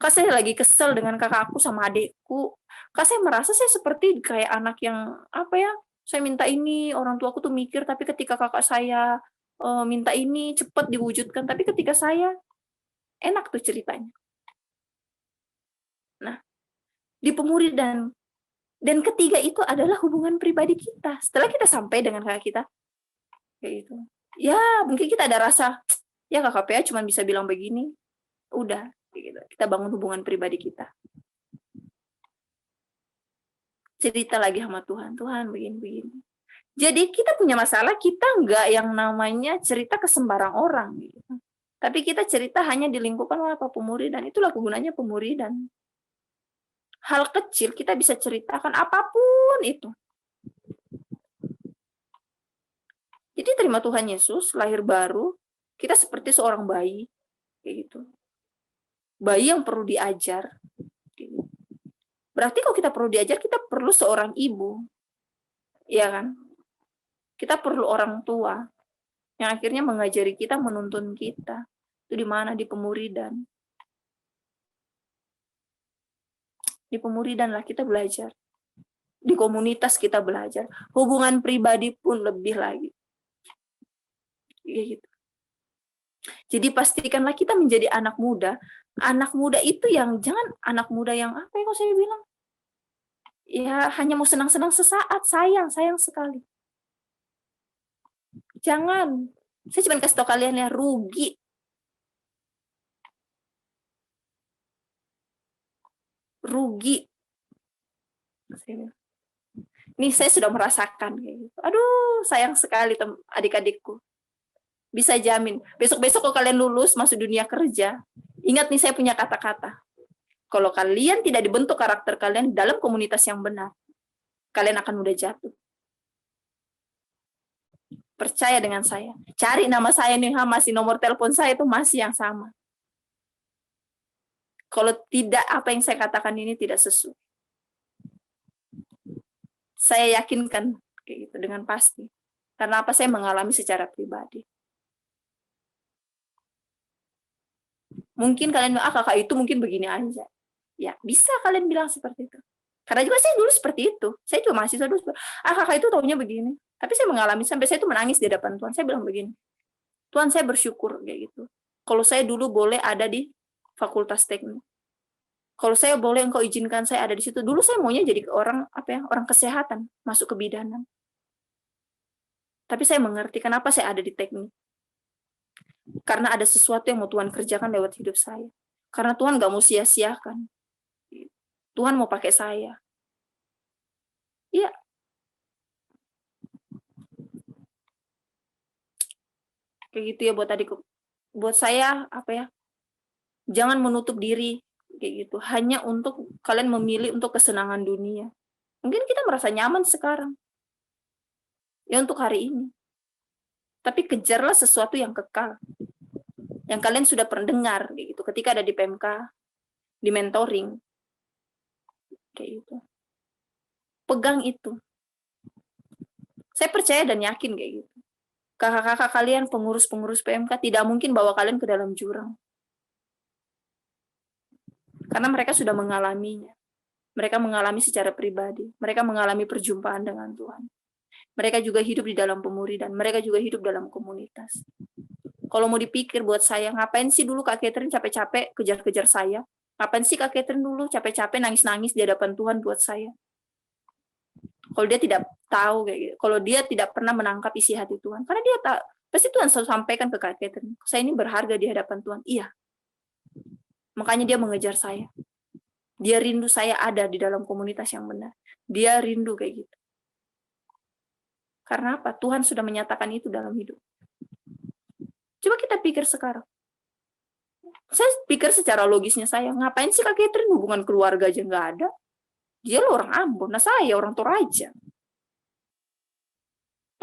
Kak saya lagi kesel dengan kakakku sama adikku. Kak saya merasa saya seperti kayak anak yang apa ya? Saya minta ini, orang tuaku tuh mikir, tapi ketika kakak saya minta ini cepat diwujudkan, tapi ketika saya enak tuh ceritanya. Nah, di pemuridan dan ketiga itu adalah hubungan pribadi kita. Setelah kita sampai dengan kakak kita, kayak gitu. Ya, mungkin kita ada rasa, ya kakak PA cuma bisa bilang begini, udah, kayak gitu. Kita bangun hubungan pribadi kita. Cerita lagi sama Tuhan, Tuhan begini-begini. Jadi kita punya masalah, kita nggak yang namanya cerita ke sembarang orang. Gitu. Tapi kita cerita hanya di lingkupan apa pemuridan. Itulah gunanya pemuridan. Hal kecil kita bisa ceritakan apapun itu. Jadi terima Tuhan Yesus, lahir baru, kita seperti seorang bayi. Kayak gitu. Bayi yang perlu diajar. Berarti kalau kita perlu diajar, kita perlu seorang ibu. Iya kan? Kita perlu orang tua yang akhirnya mengajari kita, menuntun kita. Itu di mana? Di pemuridan. Di pemuridan lah kita belajar. Di komunitas kita belajar. Hubungan pribadi pun lebih lagi. Iya gitu. Jadi pastikanlah kita menjadi anak muda. Anak muda itu yang, jangan anak muda yang apa ya kalau saya bilang, ya hanya mau senang-senang sesaat, sayang sekali. Jangan. Saya cuma kasih tahu kalian ya, rugi. Rugi. Nih saya sudah merasakan kayak gitu. Aduh, sayang sekali adik-adikku. Bisa jamin. Besok-besok kalau kalian lulus masuk dunia kerja, ingat nih saya punya kata-kata. Kalau kalian tidak dibentuk karakter kalian dalam komunitas yang benar, kalian akan mudah jatuh. Percaya dengan saya. Cari nama saya nih, masih nomor telepon saya itu masih yang sama. Kalau tidak, apa yang saya katakan ini tidak sesuai. Saya yakinkan kayak gitu dengan pasti. Karena apa, saya mengalami secara pribadi. Mungkin kalian bilang, kakak itu mungkin begini aja. Ya, bisa kalian bilang seperti itu. Karena juga saya dulu seperti itu. Saya juga mahasiswa dulu. Kakak itu taunya begini. Tapi saya mengalami, sampai saya itu menangis di hadapan Tuhan. Saya bilang begini, Tuhan saya bersyukur kayak gitu. Kalau saya dulu boleh ada di fakultas teknik. Kalau saya boleh engkau izinkan saya ada di situ. Dulu saya maunya jadi orang orang kesehatan, masuk kebidanan. Tapi saya mengerti kenapa saya ada di teknik. Karena ada sesuatu yang mau Tuhan kerjakan lewat hidup saya. Karena Tuhan gak mau sia-siakan. Tuhan mau pakai saya. Iya. Kayak gitu ya buat adikku. Buat saya, jangan menutup diri. Kayak gitu. Hanya untuk kalian memilih untuk kesenangan dunia. Mungkin kita merasa nyaman sekarang. Ya untuk hari ini. Tapi kejarlah sesuatu yang kekal. Yang kalian sudah pernah dengar kayak gitu ketika ada di PMK, di mentoring. Kayak gitu. Pegang itu. Saya percaya dan yakin kayak gitu. Kakak-kakak kalian, pengurus-pengurus PMK tidak mungkin bawa kalian ke dalam jurang. Karena mereka sudah mengalaminya. Mereka mengalami secara pribadi. Mereka mengalami perjumpaan dengan Tuhan. Mereka juga hidup di dalam pemuridan. Mereka juga hidup dalam komunitas. Kalau mau dipikir buat saya, ngapain sih dulu Kak Catherine capek-capek kejar-kejar saya? Ngapain sih Kak Catherine dulu capek-capek nangis-nangis di hadapan Tuhan buat saya? Kalau dia tidak tahu kayak gitu, kalau dia tidak pernah menangkap isi hati Tuhan, karena dia tak, pasti Tuhan selalu sampaikan ke Kak Catherine, saya ini berharga di hadapan Tuhan. Iya. Makanya dia mengejar saya. Dia rindu saya ada di dalam komunitas yang benar. Dia rindu kayak gitu. Karena apa? Tuhan sudah menyatakan itu dalam hidup. Coba kita pikir sekarang. Saya pikir secara logisnya saya, ngapain sih Kak Catherine hubungan keluarga aja nggak ada? Dia lo orang Ambon, nah saya orang Toraja.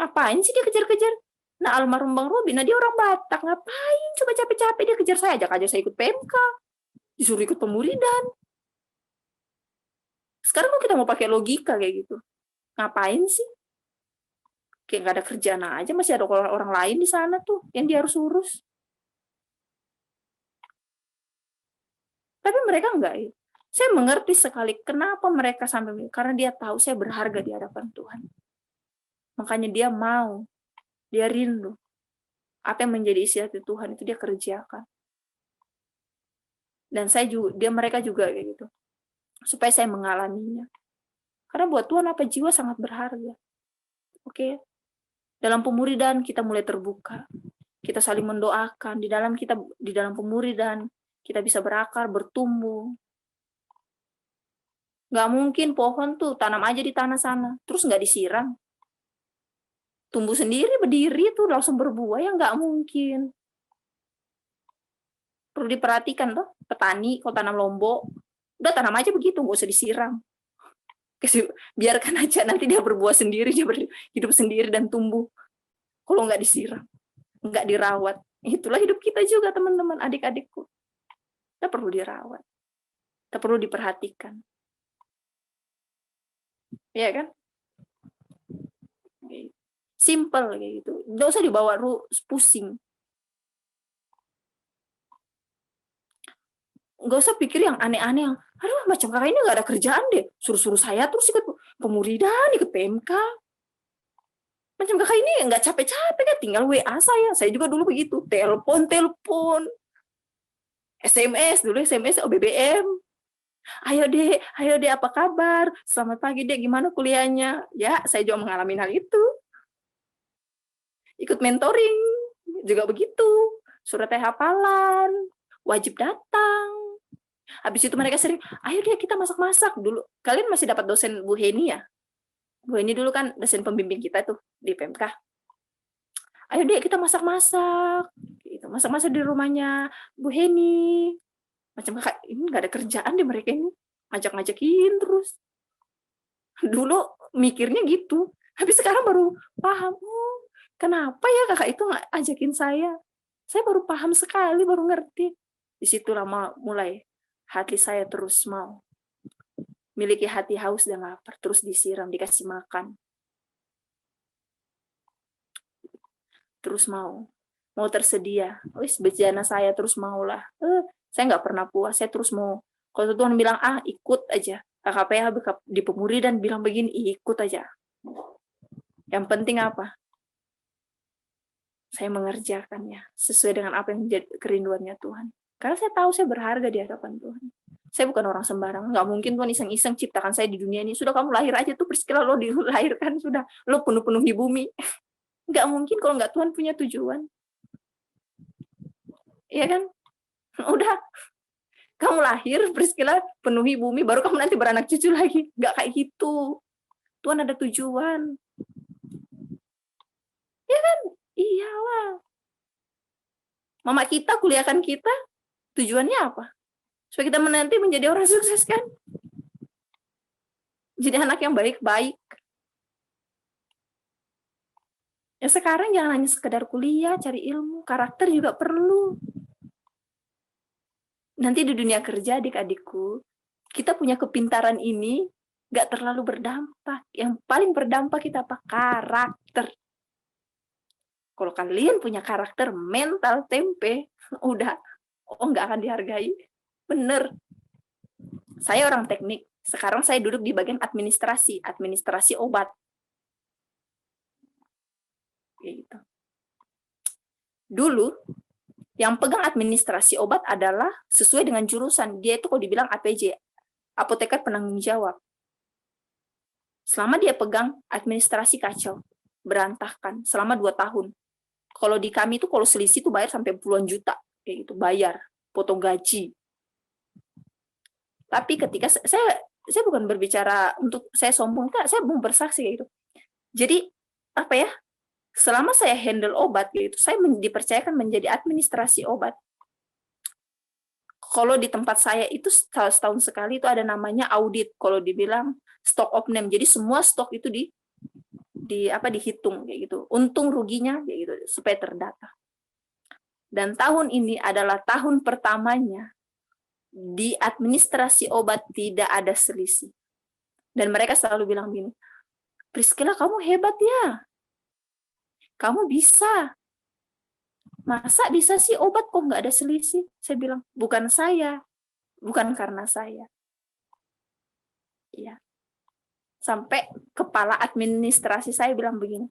Ngapain sih dia kejar-kejar? Nah almarhum Bang Robi, nah dia orang Batak. Ngapain coba capek-capek dia kejar saya? Ajak aja saya ikut PMK. Disuruh ikut pemuridan. Sekarang kita mau pakai logika kayak gitu. Ngapain sih? Kayak nggak ada kerjaan aja, masih ada orang lain di sana tuh yang dia harus urus. Tapi mereka enggak ya. Saya mengerti sekali kenapa mereka sampai, karena dia tahu saya berharga di hadapan Tuhan. Makanya dia mau, dia rindu. Apa yang menjadi isi hati Tuhan itu dia kerjakan. Dan saya juga, mereka juga kayak gitu. Supaya saya mengalaminya. Karena buat Tuhan apa jiwa sangat berharga. Oke. Dalam pemuridan kita mulai terbuka. Kita saling mendoakan di dalam pemuridan kita bisa berakar, bertumbuh. Nggak mungkin pohon tuh tanam aja di tanah sana, terus nggak disiram. Tumbuh sendiri, berdiri tuh langsung berbuah, ya nggak mungkin. Perlu diperhatikan tuh, petani kalau tanam lombok, udah tanam aja begitu, nggak usah disiram. Biarkan aja, nanti dia berbuah sendiri, dia hidup sendiri dan tumbuh. Kalau nggak disiram, nggak dirawat. Itulah hidup kita juga teman-teman, adik-adikku. Kita perlu dirawat. Kita perlu diperhatikan. Iya kan? Simple kayak gitu. Nggak usah dibawa pusing. Nggak usah pikir yang aneh-aneh yang, aduh macam kakak ini nggak ada kerjaan deh. Suruh-suruh saya terus ikut pemuridan, ikut PMK. Macam kakak ini nggak capek-capek kan, tinggal WA saya juga dulu begitu, telepon, SMS, dulu SMS OBBM. Ayo dek apa kabar? Selamat pagi dek, gimana kuliahnya? Ya, saya juga mengalami hal itu. Ikut mentoring, juga begitu. Surat hafalan, wajib datang. Habis itu mereka sering, ayo deh kita masak-masak dulu. Kalian masih dapat dosen Bu Heni ya? Bu Heni dulu kan dosen pembimbing kita tuh di PMK. Ayo deh kita masak-masak. Gitu. Masak-masak di rumahnya Bu Heni. Macam kakak, ini nggak ada kerjaan deh mereka ini. Ngajak-ngajakin terus. Dulu mikirnya gitu. Habis sekarang baru paham, kenapa ya kakak itu nggak ajakin saya. Saya baru paham sekali, baru ngerti. Disitulah mulai hati saya terus mau miliki hati haus dan lapar, terus disiram, dikasih makan, terus mau tersedia. Wis bejana saya terus maulah. Saya nggak pernah puas, saya terus mau. Kalau Tuhan bilang ikut aja. KKPH di Pemuridan bilang begini, ikut aja. Yang penting apa? Saya mengerjakannya sesuai dengan apa yang menjadi kerinduannya Tuhan. Karena saya tahu saya berharga di hadapan Tuhan. Saya bukan orang sembarangan. Nggak mungkin Tuhan iseng-iseng ciptakan saya di dunia ini. Sudah kamu lahir aja tuh, Priscilla, lo dilahirkan sudah. Lo penuh-penuh di bumi. Nggak mungkin kalau nggak Tuhan punya tujuan. Iya kan? Udah. Kamu lahir, Priscilla, penuhi bumi, baru kamu nanti beranak cucu lagi. Nggak kayak gitu. Tuhan ada tujuan. Iya kan? Iyalah. Mama kita, kuliahkan kita, tujuannya apa? Supaya kita nanti menjadi orang sukses kan? Jadi anak yang baik-baik. Ya sekarang jangan hanya sekedar kuliah, cari ilmu, karakter juga perlu. Nanti di dunia kerja, adik-adikku, kita punya kepintaran ini nggak terlalu berdampak. Yang paling berdampak kita apa? Karakter. Kalau kalian punya karakter mental tempe, udah, nggak akan dihargai. Bener. Saya orang teknik. Sekarang saya duduk di bagian administrasi obat. Gitu. Dulu, yang pegang administrasi obat adalah sesuai dengan jurusan. Dia itu kalau dibilang APJ, apoteker penanggung jawab. Selama dia pegang administrasi kacau, berantakan, selama 2 tahun. Kalau di kami itu kalau selisih itu bayar sampai puluhan juta, kayak gitu, bayar, potong gaji. Tapi ketika saya bukan berbicara untuk saya sombong, saya mau bersaksi kayak gitu. Jadi apa ya? Selama saya handle obat gitu, saya dipercayakan menjadi administrasi obat. Kalau di tempat saya itu setahun sekali itu ada namanya audit. Kalau dibilang stock of name, jadi semua stok itu dihitung kayak gitu. Untung ruginya kayak gitu supaya terdata. Dan tahun ini adalah tahun pertamanya di administrasi obat tidak ada selisih. Dan mereka selalu bilang gini, Priscilla kamu hebat ya. Kamu bisa. Masa bisa sih obat kok nggak ada selisih? Saya bilang, bukan saya. Bukan karena saya. Iya. Sampai kepala administrasi saya bilang begini,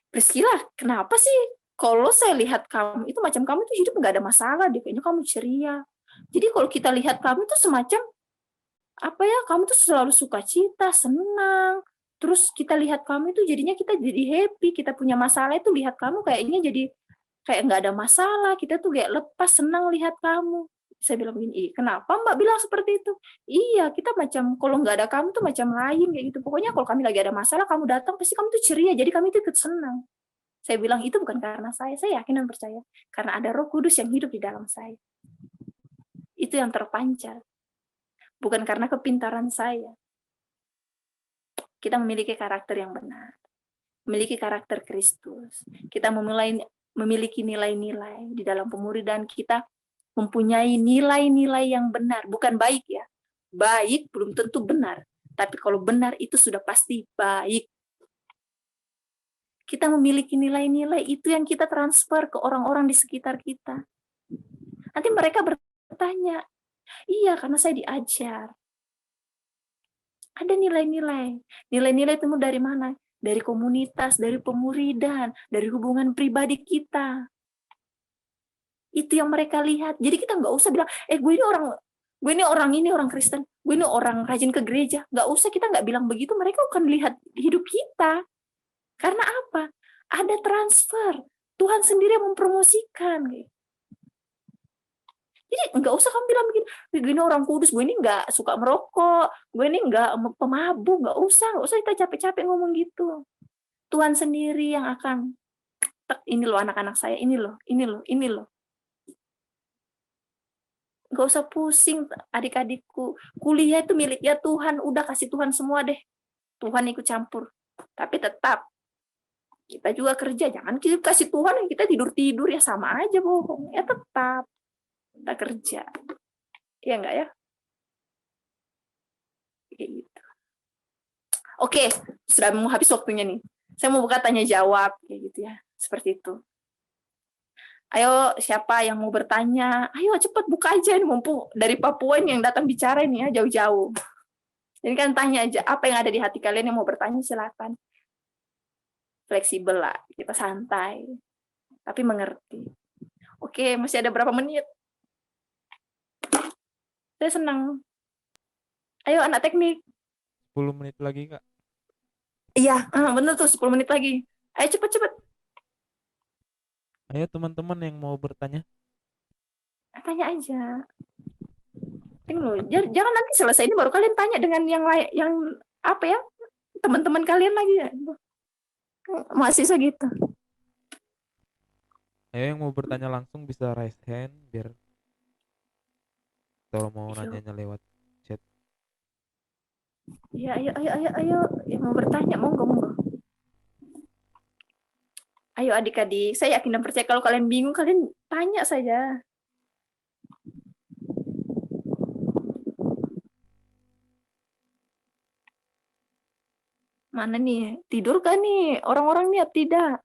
Priscilla, kenapa sih kalau saya lihat kamu itu macam kamu itu hidup nggak ada masalah, kayaknya kamu ceria. Jadi kalau kita lihat kamu itu semacam apa ya, kamu tuh selalu sukacita, senang. Terus kita lihat kamu itu jadinya kita jadi happy, kita punya masalah itu lihat kamu kayaknya jadi kayak nggak ada masalah, kita tuh kayak lepas senang lihat kamu. Saya bilang begini, kenapa Mbak bilang seperti itu? Iya, kita macam kalau nggak ada kamu tuh macam lain kayak gitu. Pokoknya kalau kami lagi ada masalah, kamu datang pasti kamu tuh ceria, jadi kami tuh ikut senang. Saya bilang itu bukan karena saya yakin dan percaya karena ada Roh Kudus yang hidup di dalam saya. Itu yang terpancar. Bukan karena kepintaran saya. Kita memiliki karakter yang benar. Memiliki karakter Kristus. Kita memiliki nilai-nilai di dalam pemuridan kita, mempunyai nilai-nilai yang benar, bukan baik ya. Baik belum tentu benar, tapi kalau benar itu sudah pasti baik. Kita memiliki nilai-nilai itu yang kita transfer ke orang-orang di sekitar kita. Nanti mereka bertanya, iya karena saya diajar. Ada nilai-nilai. Nilai-nilai itu dari mana? dari komunitas, dari pemuridan, dari hubungan pribadi kita. Itu yang mereka lihat. Jadi kita nggak usah bilang, gue ini orang Kristen, gue ini orang rajin ke gereja. Nggak usah, kita nggak bilang begitu. Mereka akan lihat hidup kita. Karena apa? Ada transfer. Tuhan sendiri yang mempromosikan. Jadi nggak usah kamu bilang begini, gue ini orang kudus, gue ini nggak suka merokok, gue ini nggak pemabuk, nggak usah kita capek-capek ngomong gitu. Tuhan sendiri yang akan, ini loh anak-anak saya, ini loh. Nggak usah pusing adik-adikku, kuliah itu miliknya Tuhan, udah kasih Tuhan semua deh. Tuhan ikut campur. Tapi tetap, kita juga kerja, jangan kita kasih Tuhan, kita tidur-tidur ya sama aja bohong. Ya tetap, kita kerja. Iya enggak ya? Kayak gitu. Oke, sudah mau habis waktunya nih. Saya mau buka tanya jawab kayak gitu ya. Seperti itu. Ayo siapa yang mau bertanya? Ayo cepat buka aja nih, mumpung dari Papua ini yang datang bicara ini ya jauh-jauh. Jadi kan tanya aja apa yang ada di hati kalian, yang mau bertanya silakan. Fleksibel lah, kita santai. Tapi mengerti. Oke, masih ada berapa menit? Saya senang. Ayo anak teknik. 10 menit lagi, Kak. Iya, bener tuh 10 menit lagi. Ayo cepet-cepet. Ayo teman-teman yang mau bertanya. Tanya aja. Jangan nanti selesai ini baru kalian tanya dengan yang lain, yang apa ya? Teman-teman kalian lagi ya. Mahasiswa gitu. Ayo yang mau bertanya langsung bisa raise hand biar kalau mau nanyanya lewat chat. Ya, ayo. Yang mau bertanya, monggo. Ayo adik-adik, saya yakin dan percaya kalau kalian bingung, kalian tanya saja. Mana nih? Tidur kan nih? Orang-orang niat tidak?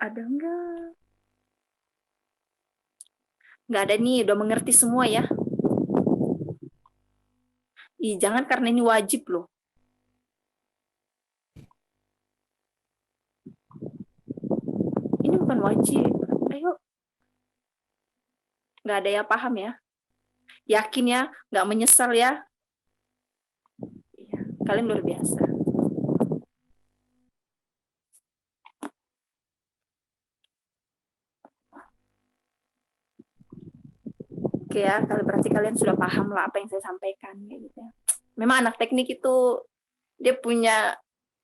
Ada enggak? Enggak ada nih, udah mengerti semua ya. Jangan karena ini wajib loh. Ini bukan wajib. Ayo. Enggak ada ya paham ya? Yakin ya? Enggak menyesal ya? Kalian luar biasa. Oke ya, kalau berarti kalian sudah paham lah apa yang saya sampaikan gitu ya. Memang anak teknik itu dia punya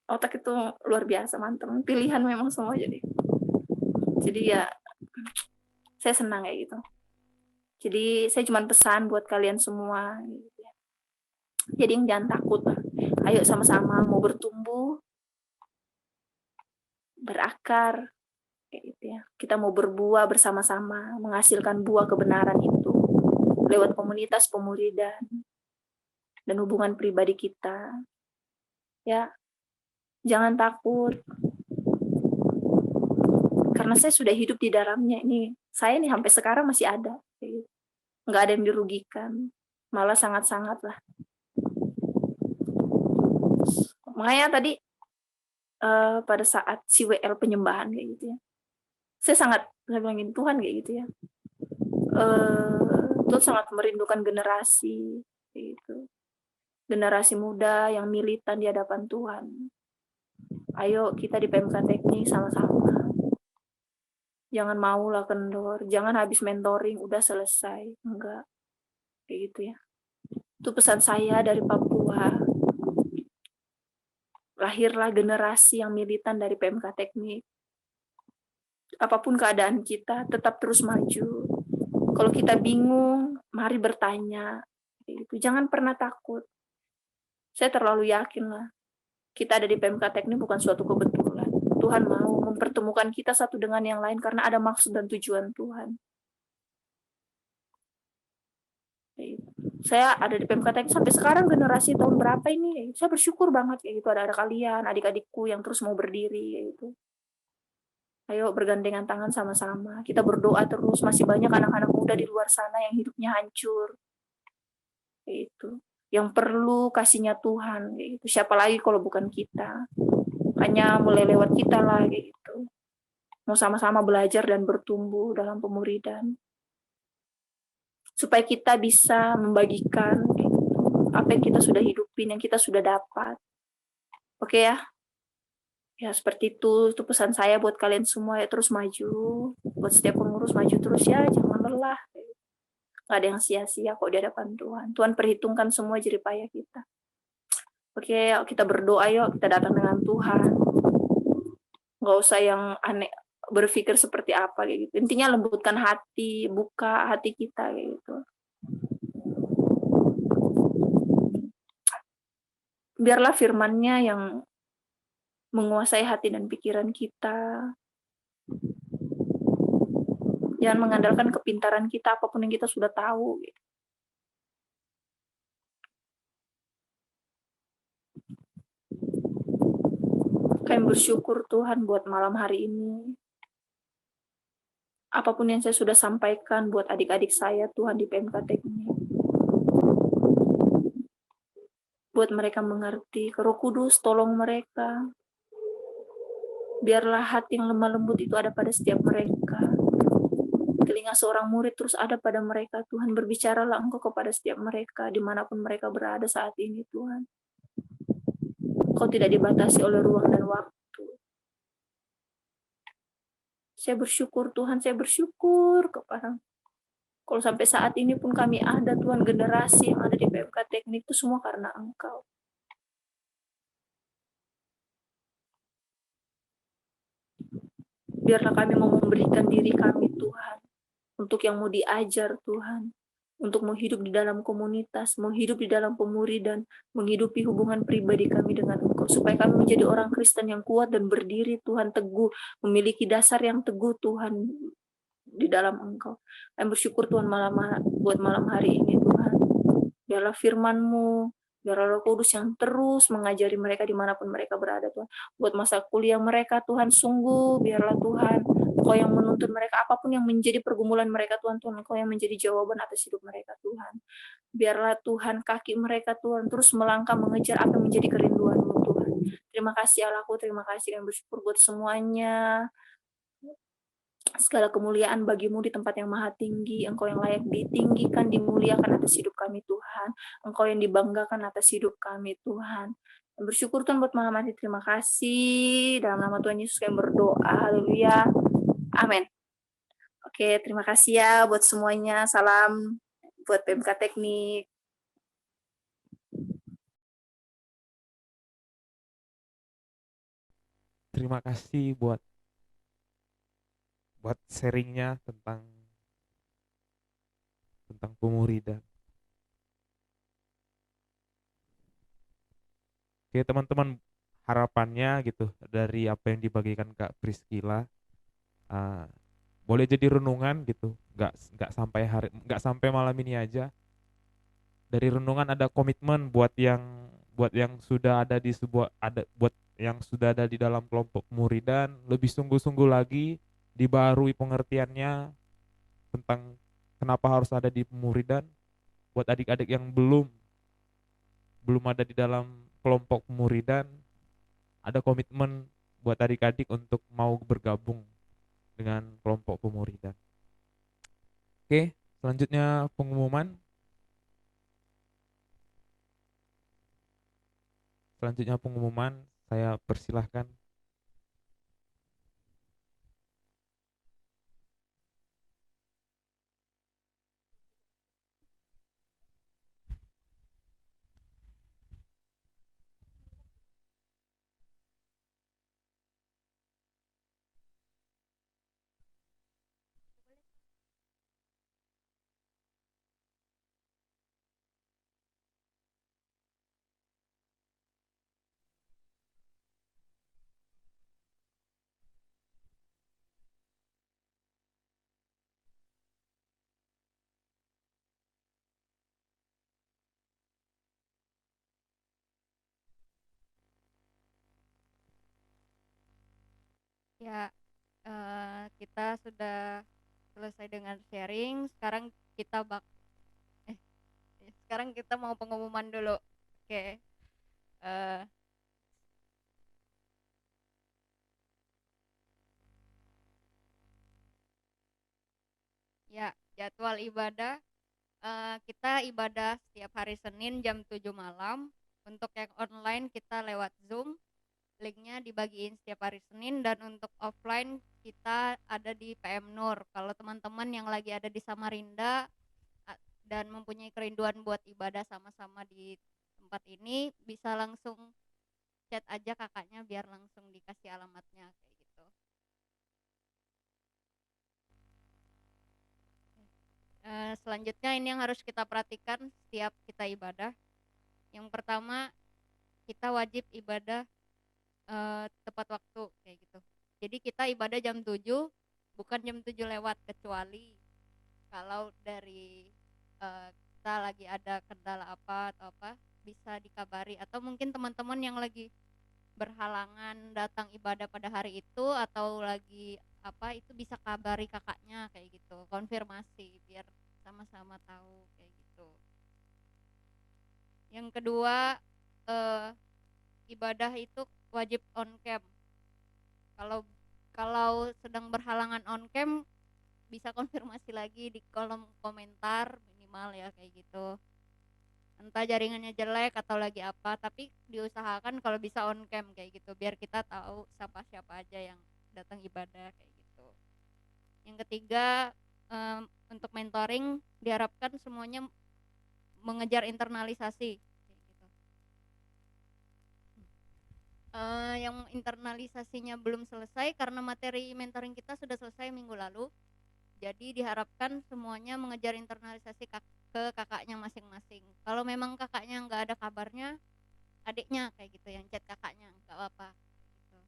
otak itu luar biasa, mantap. Pilihan memang semua jadi ya saya senang kayak gitu. Jadi saya cuma pesan buat kalian semua gitu ya. Jadi jangan takut. Ayo sama-sama mau bertumbuh, berakar kayak gitu ya. Kita mau berbuah bersama-sama, menghasilkan buah kebenaran itu lewat komunitas pemuridan dan hubungan pribadi kita. Ya, jangan takut. Karena saya sudah hidup di dalamnya ini. Saya nih sampai sekarang masih ada. Nggak ada yang dirugikan. Malah sangat-sangat lah. Makanya tadi pada saat si WL penyembahan kayak gitu ya. Saya bilangin Tuhan kayak gitu ya. Tuhan sangat merindukan generasi gitu. Generasi muda yang militan di hadapan Tuhan. Ayo kita di PMK Teknik sama-sama. Jangan maulah kendor, jangan habis mentoring udah selesai. Enggak. Kayak gitu ya. Itu pesan saya dari Papua. Lahirlah generasi yang militan dari PMK Teknik. Apapun keadaan kita, tetap terus maju. Kalau kita bingung, mari bertanya. Gitu. Jangan pernah takut. Saya terlalu yakin lah. Kita ada di PMK Teknik bukan suatu kebetulan. Tuhan mau mempertemukan kita satu dengan yang lain karena ada maksud dan tujuan Tuhan. Gitu. Saya ada di PMK sampai sekarang generasi tahun berapa ini, saya bersyukur banget kayak gitu ada kalian, adik-adikku yang terus mau berdiri kayak gitu. Ayo bergandengan tangan sama-sama. Kita berdoa terus, masih banyak anak-anak muda di luar sana yang hidupnya hancur. Kayak gitu. Yang perlu kasihnya Tuhan kayak gitu. Siapa lagi kalau bukan kita? Hanya mulai lewat kita lah kayak gitu. Mau sama-sama belajar dan bertumbuh dalam pemuridan. Supaya kita bisa membagikan kayak gitu, apa yang kita sudah hidupin, yang kita sudah dapat. Oke ya? Ya seperti itu pesan saya buat kalian semua ya, terus maju. Buat setiap pengurus maju terus ya, jangan lelah. Nggak ada yang sia-sia kok di hadapan Tuhan. Tuhan perhitungkan semua jerih payah kita. Oke, yuk kita berdoa yuk, kita datang dengan Tuhan. Nggak usah yang aneh, berpikir seperti apa kayak gitu. Intinya lembutkan hati, buka hati kita kayak gitu. Biarlah firman-Nya yang menguasai hati dan pikiran kita. Jangan mengandalkan kepintaran kita, apapun yang kita sudah tahu. Kami bersyukur Tuhan buat malam hari ini. Apapun yang saya sudah sampaikan buat adik-adik saya, Tuhan di PMK Teknik. Buat mereka mengerti, Roh Kudus tolong mereka. Biarlah hati yang lemah lembut itu ada pada setiap mereka. Telinga seorang murid terus ada pada mereka, Tuhan. Berbicaralah Engkau kepada setiap mereka, dimanapun mereka berada saat ini, Tuhan. Engkau tidak dibatasi oleh ruang dan waktu. Saya bersyukur, Tuhan, saya bersyukur kepada kalau sampai saat ini pun kami ada, Tuhan, generasi yang ada di PMK Teknik itu semua karena Engkau. Biarlah kami mau memberikan diri kami, Tuhan, untuk yang mau diajar, Tuhan, untuk mau hidup di dalam komunitas, mau hidup di dalam pemuridan, menghidupi hubungan pribadi kami dengan Engkau, supaya kami menjadi orang Kristen yang kuat dan berdiri, Tuhan, teguh, memiliki dasar yang teguh, Tuhan, di dalam Engkau. Kami bersyukur, Tuhan, buat malam hari ini, Tuhan. Biarlah firman-Mu, biarlah Roh Kudus yang terus mengajari mereka dimanapun mereka berada, Tuhan. Buat masa kuliah mereka, Tuhan, sungguh biarlah Tuhan, Engkau yang menuntun mereka, apapun yang menjadi pergumulan mereka, Tuhan, Engkau yang menjadi jawaban atas hidup mereka, Tuhan. Biarlah Tuhan, kaki mereka, Tuhan, terus melangkah mengejar apa yang menjadi kerinduan-Mu, Tuhan. Terima kasih Allahku, terima kasih, dan bersyukur buat semuanya. Segala kemuliaan bagimu di tempat yang maha tinggi. Engkau yang layak ditinggikan, dimuliakan atas hidup kami, Tuhan. Engkau yang dibanggakan atas hidup kami, Tuhan. Dan bersyukur Tuhan buat malam hari. Terima kasih. Dalam nama Tuhan Yesus kami berdoa. Haleluya. Amin. Oke, terima kasih ya buat semuanya. Salam buat PMK Teknik. Terima kasih buat sharingnya tentang pemuridan. Oke teman-teman, harapannya gitu dari apa yang dibagikan Kak Priscila, boleh jadi renungan gitu, nggak sampai malam ini aja. Dari renungan ada komitmen buat yang sudah ada buat yang sudah ada di dalam kelompok pemuridan, lebih sungguh-sungguh lagi, dibarui pengertiannya tentang kenapa harus ada di pemuridan. Buat adik-adik yang belum ada di dalam kelompok pemuridan, ada komitmen buat adik-adik untuk mau bergabung dengan kelompok pemuridan. Oke, selanjutnya pengumuman. Saya persilahkan. Ya, kita sudah selesai dengan sharing. Kita bak eh sekarang kita mau pengumuman dulu. Oke. eh, ya, jadwal ibadah, kita ibadah setiap hari Senin jam 7 malam. Untuk yang online kita lewat Zoom. Linknya dibagiin setiap hari Senin, dan untuk offline kita ada di PM Nur. Kalau teman-teman yang lagi ada di Samarinda dan mempunyai kerinduan buat ibadah sama-sama di tempat ini, bisa langsung chat aja kakaknya biar langsung dikasih alamatnya kayak gitu. Selanjutnya ini yang harus kita perhatikan setiap kita ibadah. Yang pertama, kita wajib ibadah tepat waktu kayak gitu. Jadi kita ibadah jam 7, bukan jam 7 lewat, kecuali kalau dari kita lagi ada kendala apa atau apa, bisa dikabari, atau mungkin teman-teman yang lagi berhalangan datang ibadah pada hari itu atau lagi apa, itu bisa kabari kakaknya kayak gitu, konfirmasi biar sama-sama tahu kayak gitu. Yang kedua, ibadah itu wajib on cam. Kalau kalau sedang berhalangan on cam, bisa konfirmasi lagi di kolom komentar minimal ya kayak gitu. Entah jaringannya jelek atau lagi apa, tapi diusahakan kalau bisa on cam kayak gitu biar kita tahu siapa aja yang datang ibadah kayak gitu. Yang ketiga, untuk mentoring diharapkan semuanya mengejar internalisasi kayak gitu. Yang internalisasinya belum selesai karena materi mentoring kita sudah selesai minggu lalu. Jadi diharapkan semuanya mengejar internalisasi ke kakaknya masing-masing. Kalau memang kakaknya nggak ada kabarnya, adiknya kayak gitu yang chat kakaknya, nggak apa-apa gitu.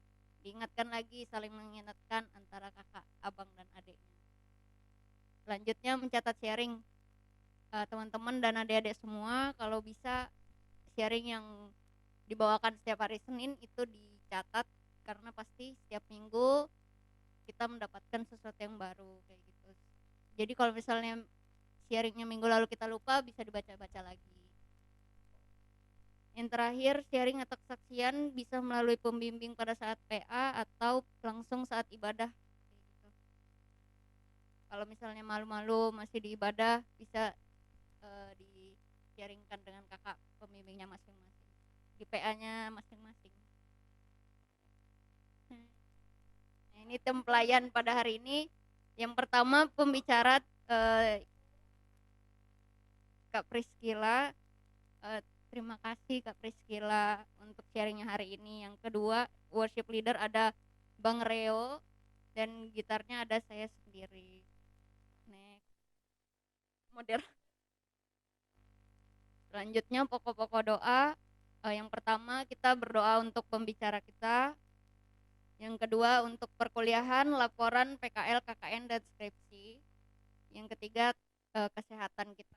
Diingatkan lagi, saling mengingatkan antara kakak, abang dan adiknya. Selanjutnya mencatat sharing, teman-teman dan adik-adik semua, kalau bisa sharing yang dibawakan setiap hari Senin itu dicatat, karena pasti setiap minggu kita mendapatkan sesuatu yang baru kayak gitu. Jadi kalau misalnya sharingnya minggu lalu kita lupa, bisa dibaca-baca lagi. Yang terakhir, sharing atau kesaksian bisa melalui pembimbing pada saat PA atau langsung saat ibadah kayak gitu. Kalau misalnya malu-malu masih di ibadah, bisa di sharingkan dengan kakak pembimbingnya masing-masing, di PA-nya masing-masing. Nah, ini templayan pada hari ini. Yang pertama, pembicara Kak Priscila. Terima kasih Kak Priscila untuk sharingnya hari ini. Yang kedua, worship leader ada Bang Reo, dan gitarnya ada saya sendiri. Next, selanjutnya pokok-pokok doa. Yang pertama, kita berdoa untuk pembicara kita. Yang kedua, untuk perkuliahan, laporan, PKL, KKN, dan skripsi. Yang ketiga, kesehatan kita.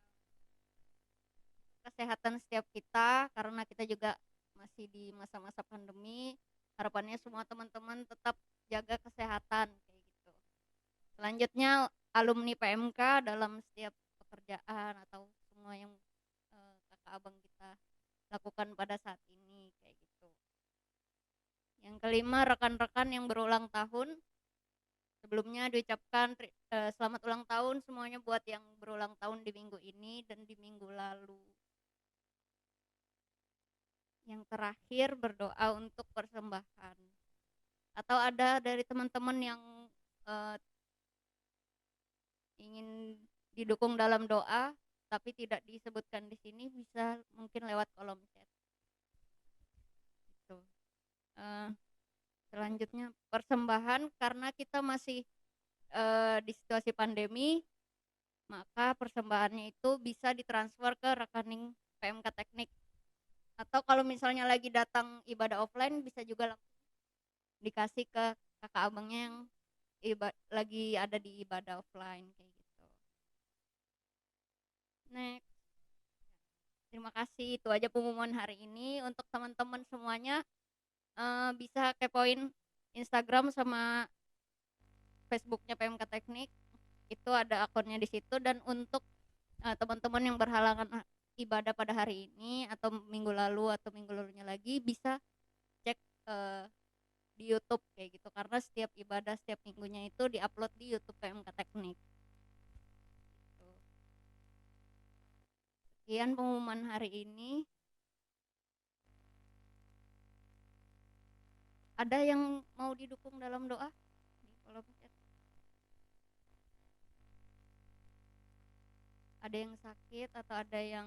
Kesehatan setiap kita, karena kita juga masih di masa-masa pandemi. Harapannya semua teman-teman tetap jaga kesehatan kayak gitu. Selanjutnya, alumni PMK dalam setiap pekerjaan atau semua yang kakak abang kita lakukan pada saat ini kayak gitu. Yang kelima, rekan-rekan yang berulang tahun. Sebelumnya diucapkan selamat ulang tahun semuanya buat yang berulang tahun di minggu ini dan di minggu lalu. Yang terakhir, berdoa untuk persembahan. Atau ada dari teman-teman yang ingin didukung dalam doa tapi tidak disebutkan di sini, bisa mungkin lewat kolom chat. Gitu. Selanjutnya persembahan, karena kita masih di situasi pandemi, maka persembahannya itu bisa ditransfer ke rekening PMK Teknik. Atau kalau misalnya lagi datang ibadah offline, bisa juga langsung dikasih ke kakak abangnya yang lagi ada di ibadah offline kayak gitu. Next. Terima kasih, itu aja pengumuman hari ini. Untuk teman-teman semuanya bisa kepoin Instagram sama Facebooknya PMK Teknik itu ada akunnya di situ. Dan untuk teman-teman yang berhalangan ibadah pada hari ini atau minggu lalu atau minggu lalunya lagi, bisa cek di YouTube kayak gitu, karena setiap ibadah setiap minggunya itu diupload di YouTube PMK Teknik gitu. Sekian pengumuman hari ini. Ada yang mau didukung dalam doa di kolom chat? Ada yang sakit atau ada yang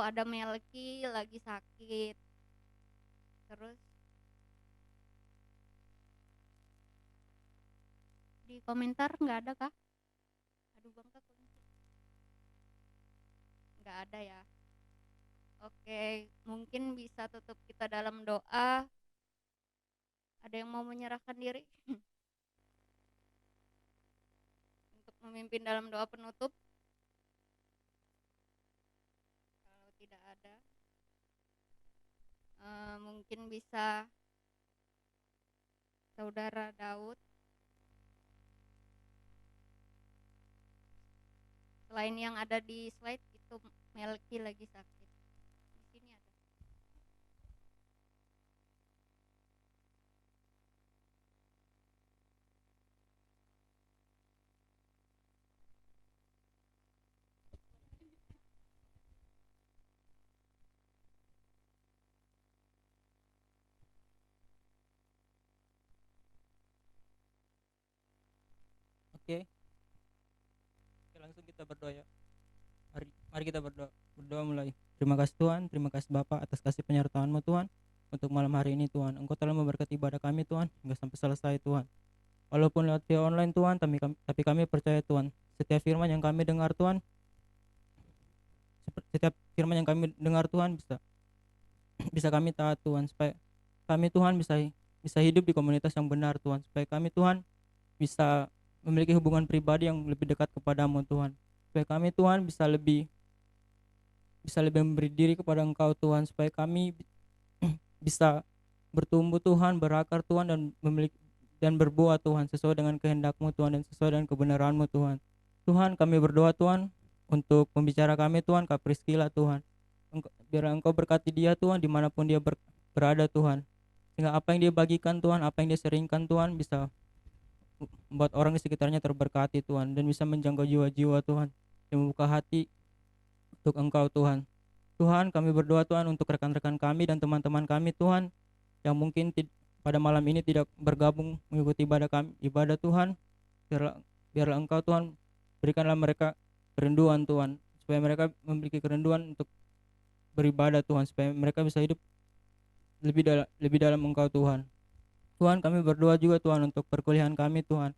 ada Melki lagi sakit. Terus di komentar nggak ada kah? Aduh bang kak kunci. Nggak ada ya. Oke, mungkin bisa tutup kita dalam doa. Ada yang mau menyerahkan diri untuk memimpin dalam doa penutup? Kalau tidak ada, mungkin bisa saudara Daud. Selain yang ada di slide itu, Melki lagi sakit. Di sini ada. Oke. Oke, langsung kita berdoa ya. Mari kita berdoa. Berdoa mulai. Terima kasih Tuhan, terima kasih Bapak atas kasih penyertaan-Mu Tuhan untuk malam hari ini Tuhan. Engkau telah memberkati ibadah kami Tuhan hingga sampai selesai Tuhan. Walaupun lewat via online Tuhan, tapi kami percaya Tuhan, setiap firman yang kami dengar Tuhan, setiap firman yang kami dengar Tuhan bisa kami taat Tuhan, supaya kami Tuhan bisa hidup di komunitas yang benar Tuhan, supaya kami Tuhan bisa memiliki hubungan pribadi yang lebih dekat kepadamu Tuhan, supaya kami Tuhan bisa lebih memberi diri kepada Engkau Tuhan, supaya kami bisa bertumbuh Tuhan, berakar Tuhan, dan berbuah Tuhan sesuai dengan kehendak-Mu Tuhan, dan sesuai dengan kebenaran-Mu Tuhan. Tuhan, kami berdoa Tuhan untuk pembicara kami Tuhan, Kak Priscilla Tuhan. Biar Engkau berkati dia Tuhan dimanapun dia berada Tuhan, sehingga apa yang dia bagikan Tuhan, apa yang dia seringkan Tuhan, bisa membuat orang di sekitarnya terberkati Tuhan, dan bisa menjangkau jiwa-jiwa Tuhan, yang membuka hati untuk Engkau Tuhan. Tuhan, kami berdoa Tuhan untuk rekan-rekan kami dan teman-teman kami Tuhan, yang mungkin pada malam ini tidak bergabung mengikuti ibadah Tuhan. Biarlah Engkau Tuhan berikanlah mereka kerinduan Tuhan, supaya mereka memiliki kerinduan untuk beribadah Tuhan, supaya mereka bisa hidup lebih dalam Engkau Tuhan. Tuhan, kami berdoa juga Tuhan untuk perkuliahan kami Tuhan,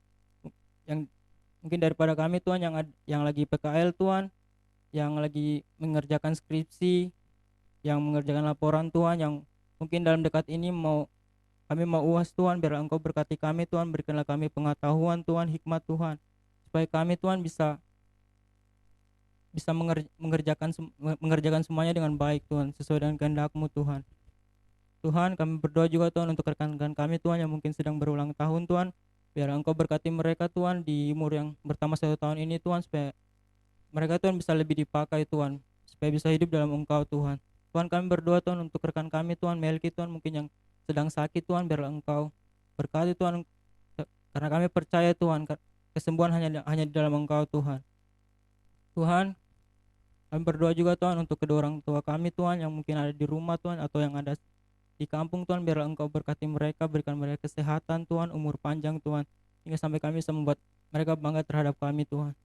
yang mungkin daripada kami Tuhan yang lagi PKL Tuhan, yang lagi mengerjakan skripsi, yang mengerjakan laporan Tuhan, yang mungkin dalam dekat ini kami mau UAS Tuhan. Biarlah Engkau berkati kami Tuhan, berikanlah kami pengetahuan Tuhan, hikmat Tuhan, supaya kami Tuhan bisa mengerjakan semuanya dengan baik Tuhan, sesuai dengan kehendak-Mu Tuhan. Tuhan, kami berdoa juga Tuhan untuk rekan-rekan kami Tuhan yang mungkin sedang berulang tahun Tuhan. Biar Engkau berkati mereka Tuhan di umur yang bertambah 1 tahun ini Tuhan, supaya mereka Tuhan bisa lebih dipakai Tuhan, supaya bisa hidup dalam Engkau Tuhan. Tuhan, kami berdoa Tuhan untuk rekan kami Tuhan, Melki Tuhan, mungkin yang sedang sakit Tuhan, biarlah Engkau berkati Tuhan, karena kami percaya Tuhan, kesembuhan hanya di dalam Engkau Tuhan. Tuhan, kami berdoa juga Tuhan untuk kedua orang tua kami Tuhan, yang mungkin ada di rumah Tuhan, atau yang ada di kampung Tuhan. Biarlah Engkau berkati mereka, berikan mereka kesehatan Tuhan, umur panjang Tuhan, hingga sampai kami bisa membuat mereka bangga terhadap kami Tuhan.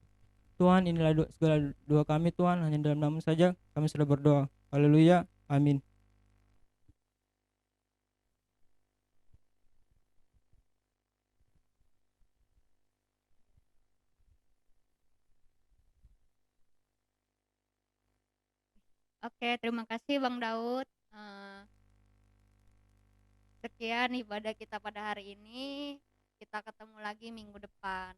Tuhan, inilah segala doa kami Tuhan, hanya dalam nama saja kami sudah berdoa. Haleluya, amin. Oke, terima kasih Bang Daud. sekian ibadah kita pada hari ini. Kita ketemu lagi minggu depan.